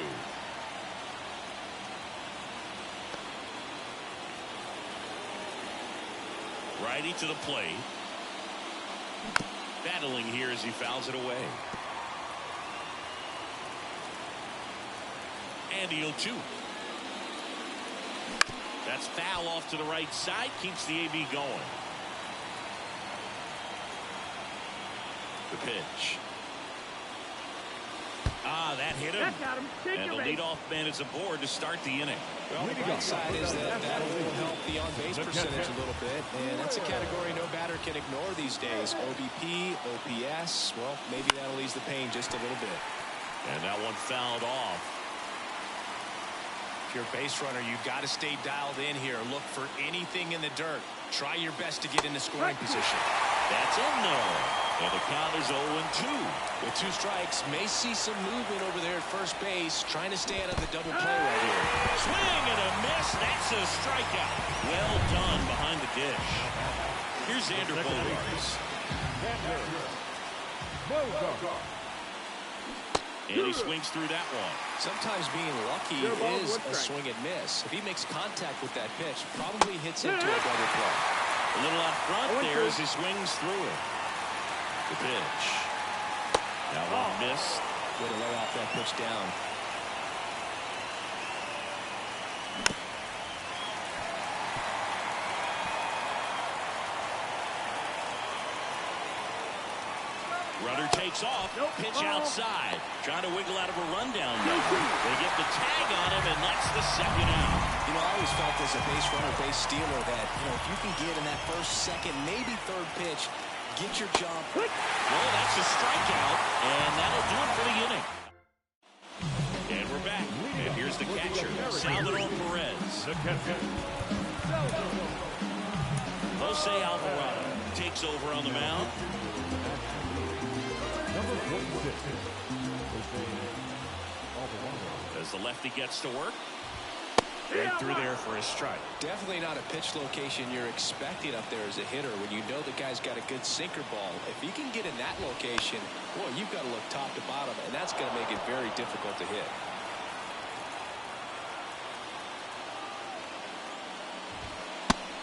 Righty to the plate. Battling here as he fouls it away. And the 0-2. That's foul off to the right side. Keeps the AB going. The pitch. That hit him. And the leadoff man is aboard to start the inning. Well, the bright side is that will help the on-base percentage a little bit, and that's a category no batter can ignore these days. OBP, OPS, well, maybe that'll ease the pain just a little bit. And that one fouled off. If you're a base runner, you've got to stay dialed in here. Look for anything in the dirt. Try your best to get in the scoring position. That's in there. And the count is 0-2. With 2 strikes, may see some movement over there at first base, trying to stay out of the double play right here. Swing and a miss. That's a strikeout. Well done behind the dish. Here's Xander Bogaerts. And he swings through that one. Sometimes being lucky is a swing and miss. If he makes contact with that pitch, probably hits into a double play. A little out front there as he swings through it. The pitch. That one missed. Way to lay off that pitch down. Runner takes off. Pitch outside. Trying to wiggle out of a rundown. They get the tag on him, and that's the second out. You know, I always felt as a base runner, base stealer, that, you know, if you can get in that first, second, maybe third pitch, get your jump. Well, that's a strikeout, and that'll do it for the inning. And we're back. And here Here's the catcher, Salvador Perez. The catcher, Salvador. Jose Alvarado takes over on the mound. Number 46. Jose Alvarado. As the lefty gets to work. Right through there for a strike. Definitely not a pitch location you're expecting up there as a hitter when you know the guy's got a good sinker ball. If he can get in that location, boy, you've got to look top to bottom, and that's going to make it very difficult to hit.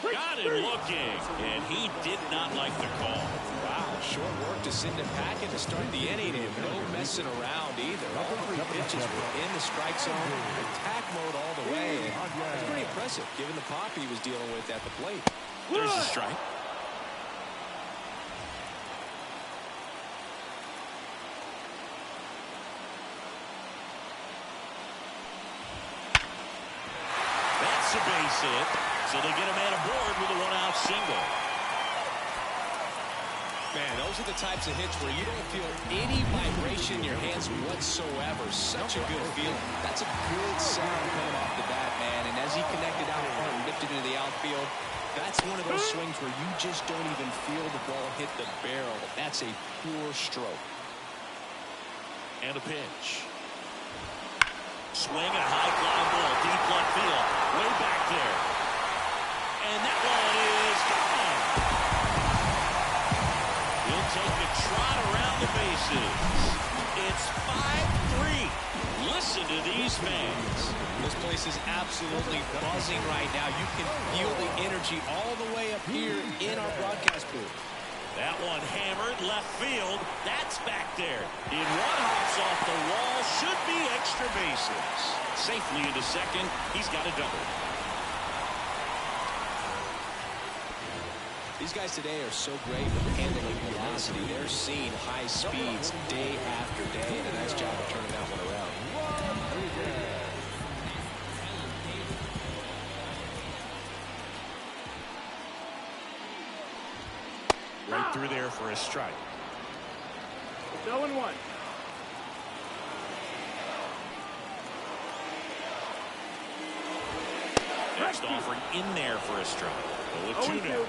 Got him looking, and he did not like the call. Wow, short work to send him packing to start the inning, and no messing around either. All three pitches were in the strike zone, attack mode all the way. That's pretty impressive, given the pop he was dealing with at the plate. There's a strike. That's a base hit. So they get a man aboard with a one-out single. Man, those are the types of hits where you don't feel any vibration in your hands whatsoever. Such a good feeling. That's a good sound coming off the bat, man. And as he connected out front and lifted into the outfield, that's one of those swings where you just don't even feel the ball hit the barrel. That's a pure stroke. And a pitch. Swing and a high fly ball, deep left field, way back there. And that one is gone. He'll take a trot around the bases. It's 5-3. Listen to these fans. This place is absolutely buzzing right now. You can feel the energy all the way up here in our broadcast booth. That one hammered left field. That's back there. In one hops off the wall. Should be extra bases. Safely into second. He's got a double. These guys today are so great with handling velocity. They're seeing high speeds day after day, and a nice job of turning that one around. Right through there for a strike. 0-1. Next offering in there for a strike. 0-2 now.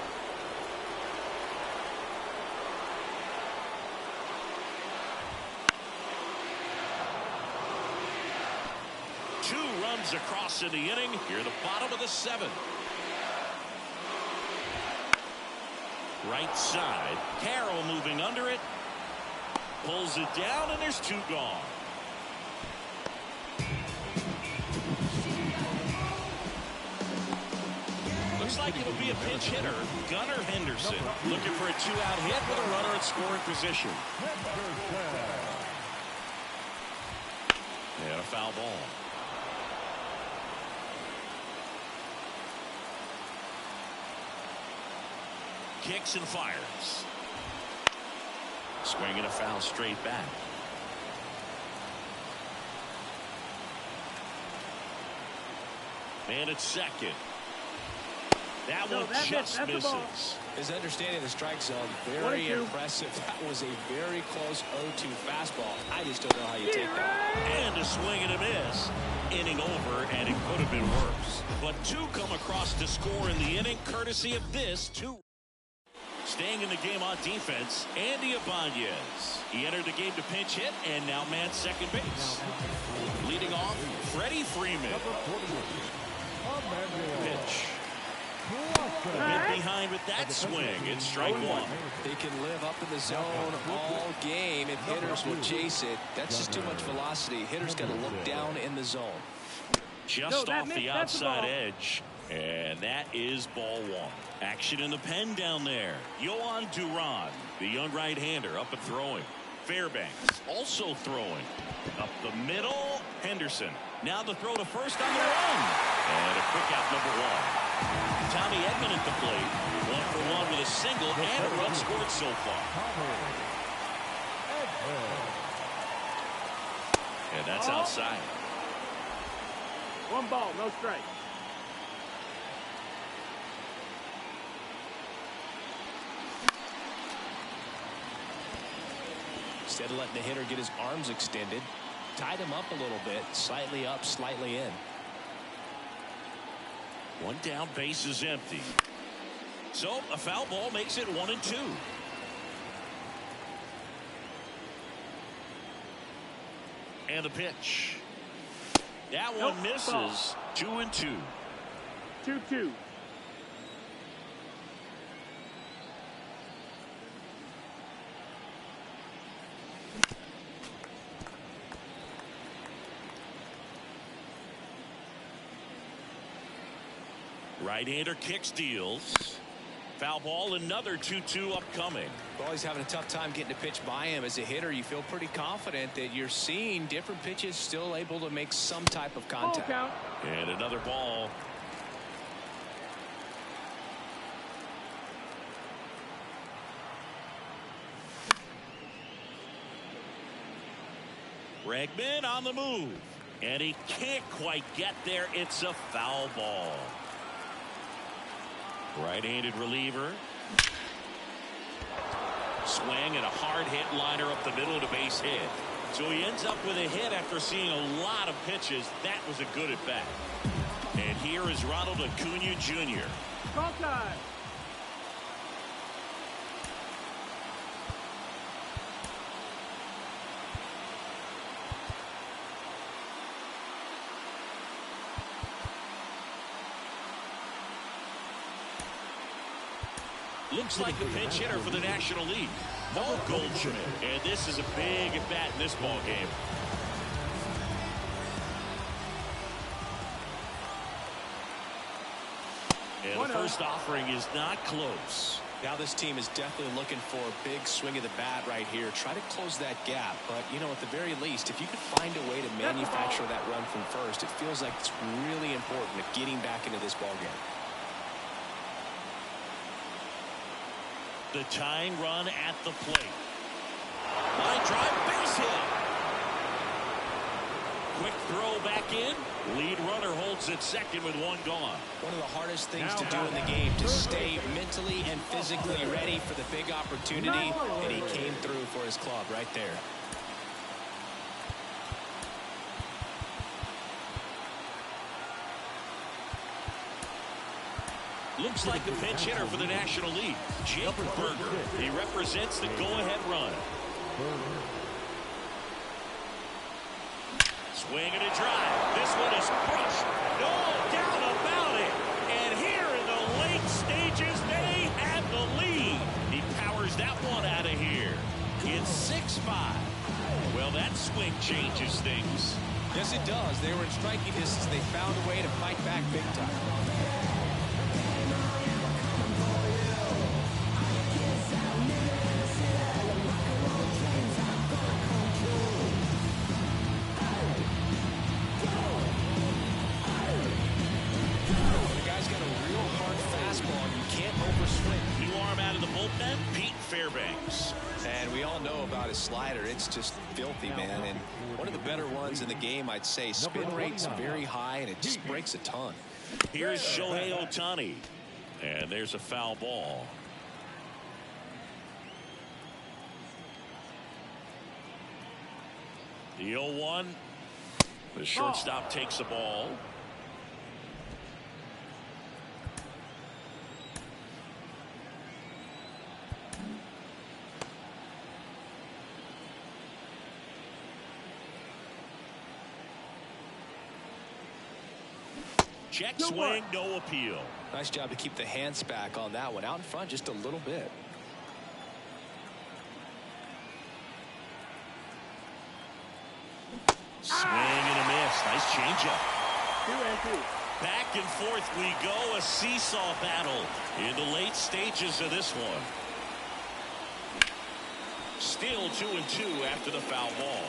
Two runs across in the inning. Here the bottom of the seventh. Right side. Carroll moving under it. Pulls it down, and there's two gone. Looks like it'll be a pinch hitter. Gunnar Henderson looking for a two-out hit with a runner at scoring position. And a foul ball. Kicks and fires. Swinging a foul straight back. Man at second. That one just misses. His understanding of the strike zone, very impressive. That was a very close 0-2 fastball. I just don't know how you take that. And a swing and a miss. Inning over, and it could have been worse. But two come across to score in the inning, courtesy of this two. Staying in the game on defense, Andy Ibanez. He entered the game to pinch hit and now man second base. Leading off, Freddie Freeman. Pitch. Hit behind with that swing. It's strike one. They can live up in the zone all game if hitters will chase it. That's just too much velocity. Hitters got to look down in the zone. Just off the outside edge. And that is ball one. Action in the pen down there. Yohan Duran, the young right-hander, up and throwing. Fairbanks also throwing. Up the middle, Henderson. Now the throw to first on the run. And a quick out number one. Tommy Edman at the plate. 1-for-1 with a single and a run scored so far. And that's outside. 1 ball, no strike. Instead of letting the hitter get his arms extended, Tied him up a little bit. Slightly up, slightly in. One down, base is empty. So a foul ball makes it 1-2. And the pitch. That one misses. 2-2. 2-2. Right-hander kicks, deals. Foul ball, another 2-2 upcoming. Well, he's having a tough time getting a pitch by him. As a hitter, you feel pretty confident that you're seeing different pitches still able to make some type of contact. Ball count. And another ball. Bregman on the move. And he can't quite get there. It's a foul ball. Right-handed reliever. Swing and a hard hit liner up the middle to base hit. So he ends up with a hit after seeing a lot of pitches. That was a good at bat. And here is Ronald Acuna Jr. Call time. Looks like a pinch hitter for the National League. Paul Goldschmidt. And this is a big at bat in this ball game. And the first offering is not close. Now this team is definitely looking for a big swing of the bat right here. Try to close that gap. But, you know, at the very least, if you could find a way to manufacture that run from first, it feels like it's really important to getting back into this ball game. The tying run at the plate. Line drive, base hit. Quick throw back in. Lead runner holds at second with one gone. One of the hardest things to do in the game, to stay mentally and physically ready for the big opportunity, and he came through for his club right there. Looks like the pinch hitter for the National League, Jake Berger. He represents the go-ahead run. Swing and a drive. This one is crushed. No doubt about it. And here in the late stages, they have the lead. He powers that one out of here. It's 6-5. Well, that swing changes things. Yes, it does. They were in striking distance. They found a way to fight back big time. And we all know about his slider. It's just filthy, man. And one of the better ones in the game, I'd say. Spin rate's very high, and it just breaks a ton. Here's Shohei Ohtani. And there's a foul ball. The 0-1. The shortstop takes the ball. Check swing, no appeal. Nice job to keep the hands back on that one. Out in front just a little bit. Swing and a miss. Nice changeup. 2-2. Back and forth we go. A seesaw battle in the late stages of this one. Still 2-2 after the foul ball.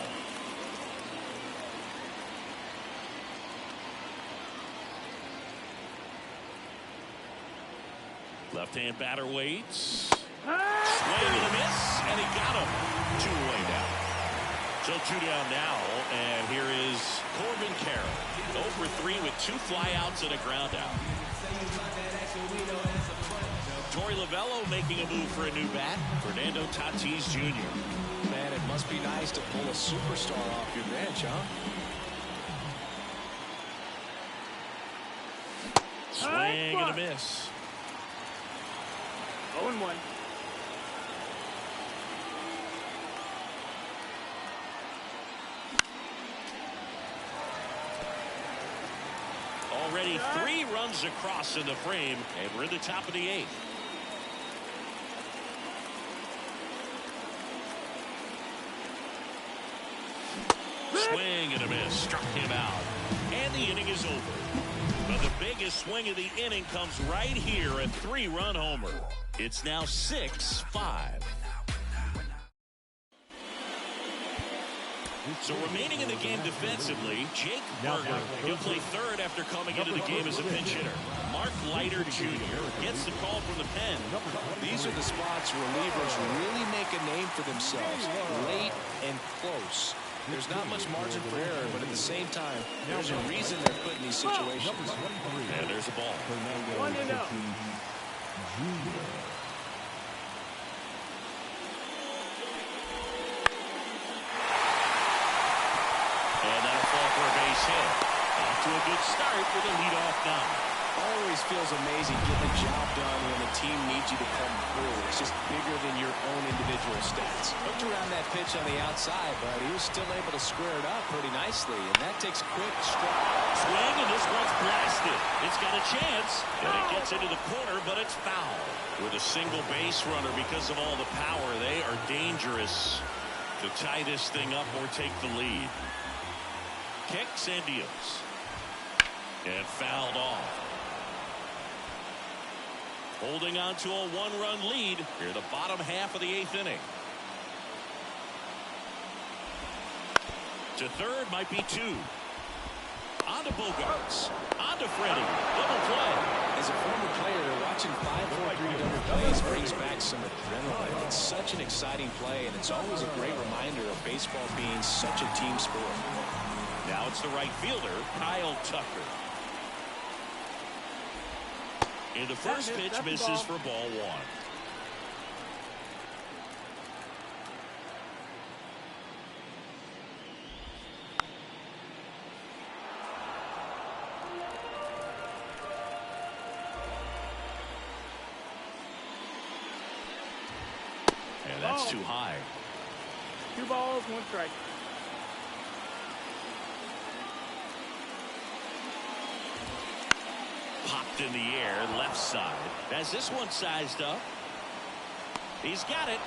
Left-hand batter waits. Swing and a miss, and he got him. 2 away now. So 2 down now, and here is Corbin Carroll. 0 for 3 with 2 flyouts and a ground out. Torey Lovullo making a move for a new bat. Fernando Tatis Jr. Man, it Must be nice to pull a superstar off your bench, huh? Swing and a miss. 0-1. Already 3 runs across in the frame, and we're in the top of the 8th. Swing and a miss. Struck him out. And the inning is over. But the biggest swing of the inning comes right here, a 3-run homer. It's now 6-5. So remaining in the game defensively, Jake Burger. He'll play third after coming into the game as a pinch hitter. Mark Leiter Jr. gets the call from the pen. These are the spots relievers really make a name for themselves. Late and close. There's not much margin for error, but at the same time, there's a reason they're put in these situations. And there's a ball. 1-0. And that'll fall for a base hit. Off to a good start with a leadoff down. Always feels amazing getting the job done when the team needs you to come through. It's just bigger than your own individual stats. Looked around that pitch on the outside, but he was still able to square it up pretty nicely, and that takes quick strike. Swing, and this one's blasted. It's got a chance, and it gets into the corner, but it's foul. With a single base runner, because of all the power, they are dangerous to tie this thing up or take the lead. Kicks and deals. And fouled off. Holding on to a 1-run lead here, the bottom half of the 8th inning. To third might be 2. On to Bogarts. On to Freddie. Double play. As a former player, watching 5-4-3 double plays brings back some adrenaline. It's such an exciting play, and it's always a great reminder of baseball being such a team sport. Now it's the right fielder, Kyle Tucker. And the first pitch misses for ball 1. And that's too high. 2 balls, 1 strike. Popped in the air, left side. As this one sized up. He's got it.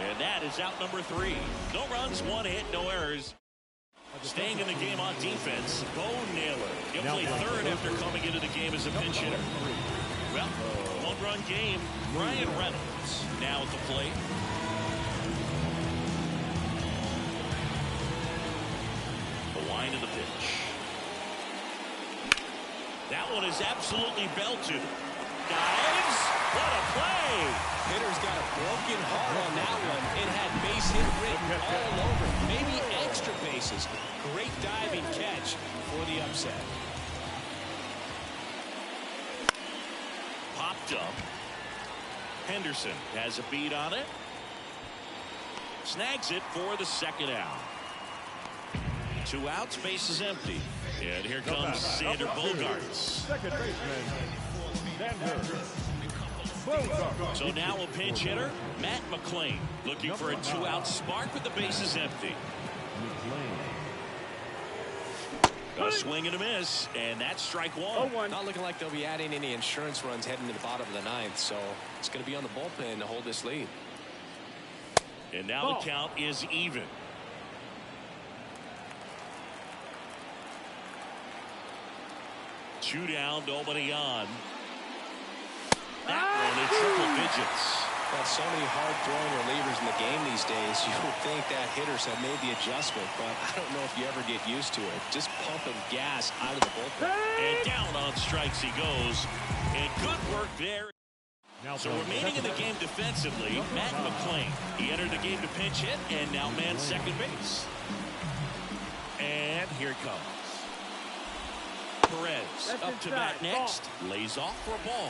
And that is out number 3. No runs, 1 hit, no errors. Staying in the game on defense, Bo Naylor. He'll play third after coming into the game as a pinch hitter. Well, 1-run game. Brian Reynolds now at the plate. The line of the pitch. That one is absolutely belted. Dives. What a play. Hitter's got a broken heart on that one. It had base hit written all over. Maybe extra bases. Great diving catch for the upset. Popped up. Henderson has a beat on it. Snags it for the second out. 2 outs, base is empty. And here comes Xander Bogarts. Second baseman, Xander Bogarts. So now a pinch hitter, Matt McClain, looking for a 2-out spark with the bases empty. A swing and a miss, and that's strike 1. Not looking like they'll be adding any insurance runs heading to the bottom of the 9th, so it's going to be on the bullpen to hold this lead. And now the count is even. Two down, nobody on. That one in triple digits. Got so many hard-throwing relievers in the game these days. You would think that hitters have made the adjustment, but I don't know if you ever get used to it. Just pumping gas out of the bullpen. And down on strikes he goes. And good work there. So remaining in the game defensively, Matt McClain. He entered the game to pinch hit and now man second base. And here it comes. Perez up to bat next. Lays off for a ball.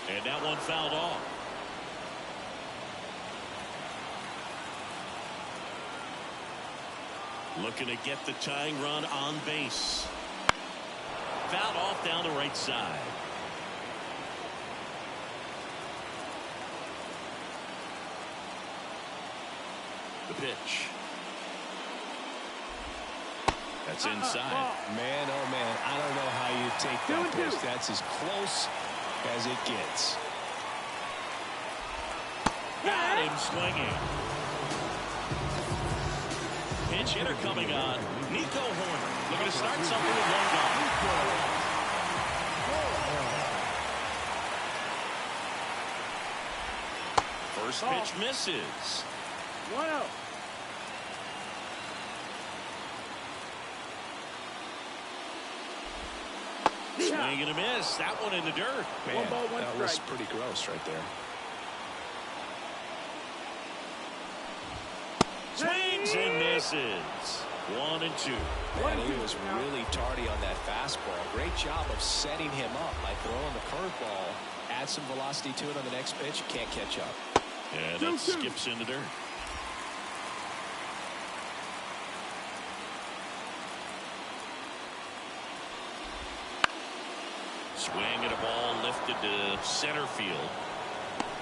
And that one fouled off. Looking to get the tying run on base. Fouled off down the right side. The pitch. That's inside. Man, oh man, I don't know how you take that pitch. That's as close as it gets. Got him swinging. Pinch hitter coming on. Nico Horner looking to start something with one gone. First pitch misses. 1-0. Swing and a miss. That one in the dirt. Man, One ball, one that strike. was pretty gross right there. Swings and misses. 1-2. Man, he was really tardy on that fastball. Great job of setting him up by throwing the curveball. Add some velocity to it on the next pitch. Can't catch up. And that skips in the dirt. Swing at a ball lifted to center field.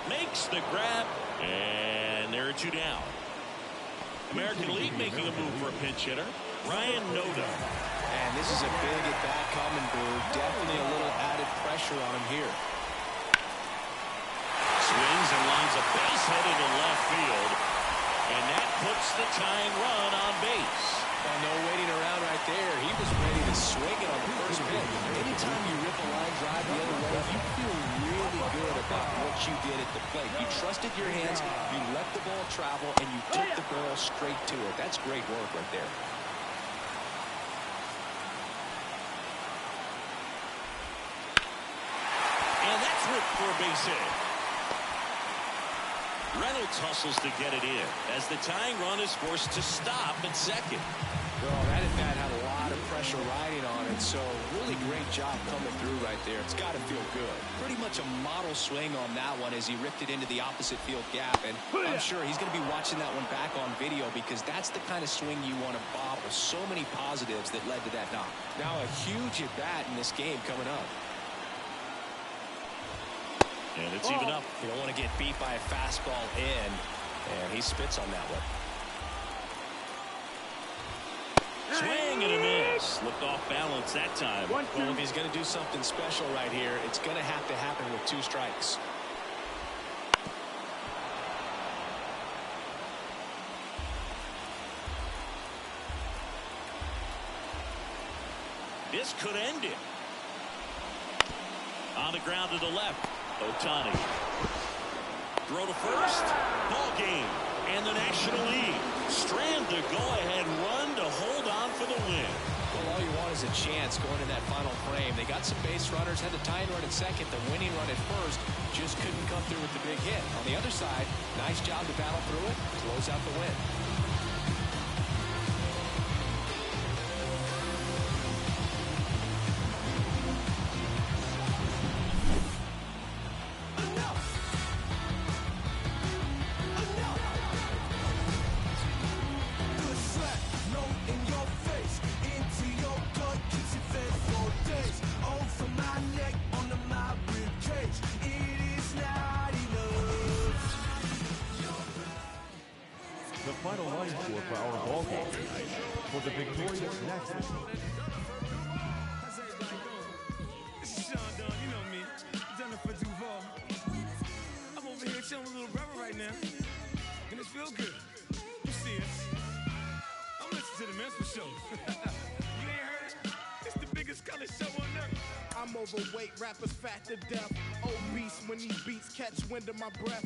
Makes the grab. And there are two down. American League making a move for a pinch hitter. Ryan Noda. And this is a big at-bat coming, Boo. Definitely a little added pressure on him here. Swings and lines a base hit into left field. And that puts the tying run on base. Well, no waiting around right there. He was ready to swing it on the first pitch. Anytime you rip a line drive the other way, you feel really good about what you did at the plate. You trusted your hands, you let the ball travel, and you took the barrel straight to it. That's great work right there. And that's ripped for a base hit. Reynolds hustles to get it in as the tying run is forced to stop at second. Well, that at-bat had a lot of pressure riding on it, so really great job coming through right there. It's got to feel good. Pretty much a model swing on that one as he ripped it into the opposite field gap, and I'm sure he's going to be watching that one back on video because that's the kind of swing you want to bobble. So many positives that led to that knock. Now a huge at-bat in this game coming up. And it's even up. You don't want to get beat by a fastball in, and he spits on that one. Swing and a miss. Looked off balance that time. Well, if he's going to do something special right here, it's going to have to happen with 2 strikes. This could end it. On the ground to the left. Ohtani. Throw to first. Ball game. And the National League strand the go-ahead run to hold on for the win. Well, all you want is a chance going in that final frame. They got some base runners, had the tying run at second, the winning run at first, just couldn't come through with the big hit. On the other side, nice job to battle through it, close out the win. The final line score for our ball game tonight for the victorious Nationals. This is Sean Dunn, you know me. Done it for Duval. I'm over here showing a little rubber right now. And it feels good. You see it. I'm listening to the Men's Show. You ain't heard it? It's the biggest color show on earth. I'm overweight, rappers fat to death. Obese when these beats catch wind of my breath.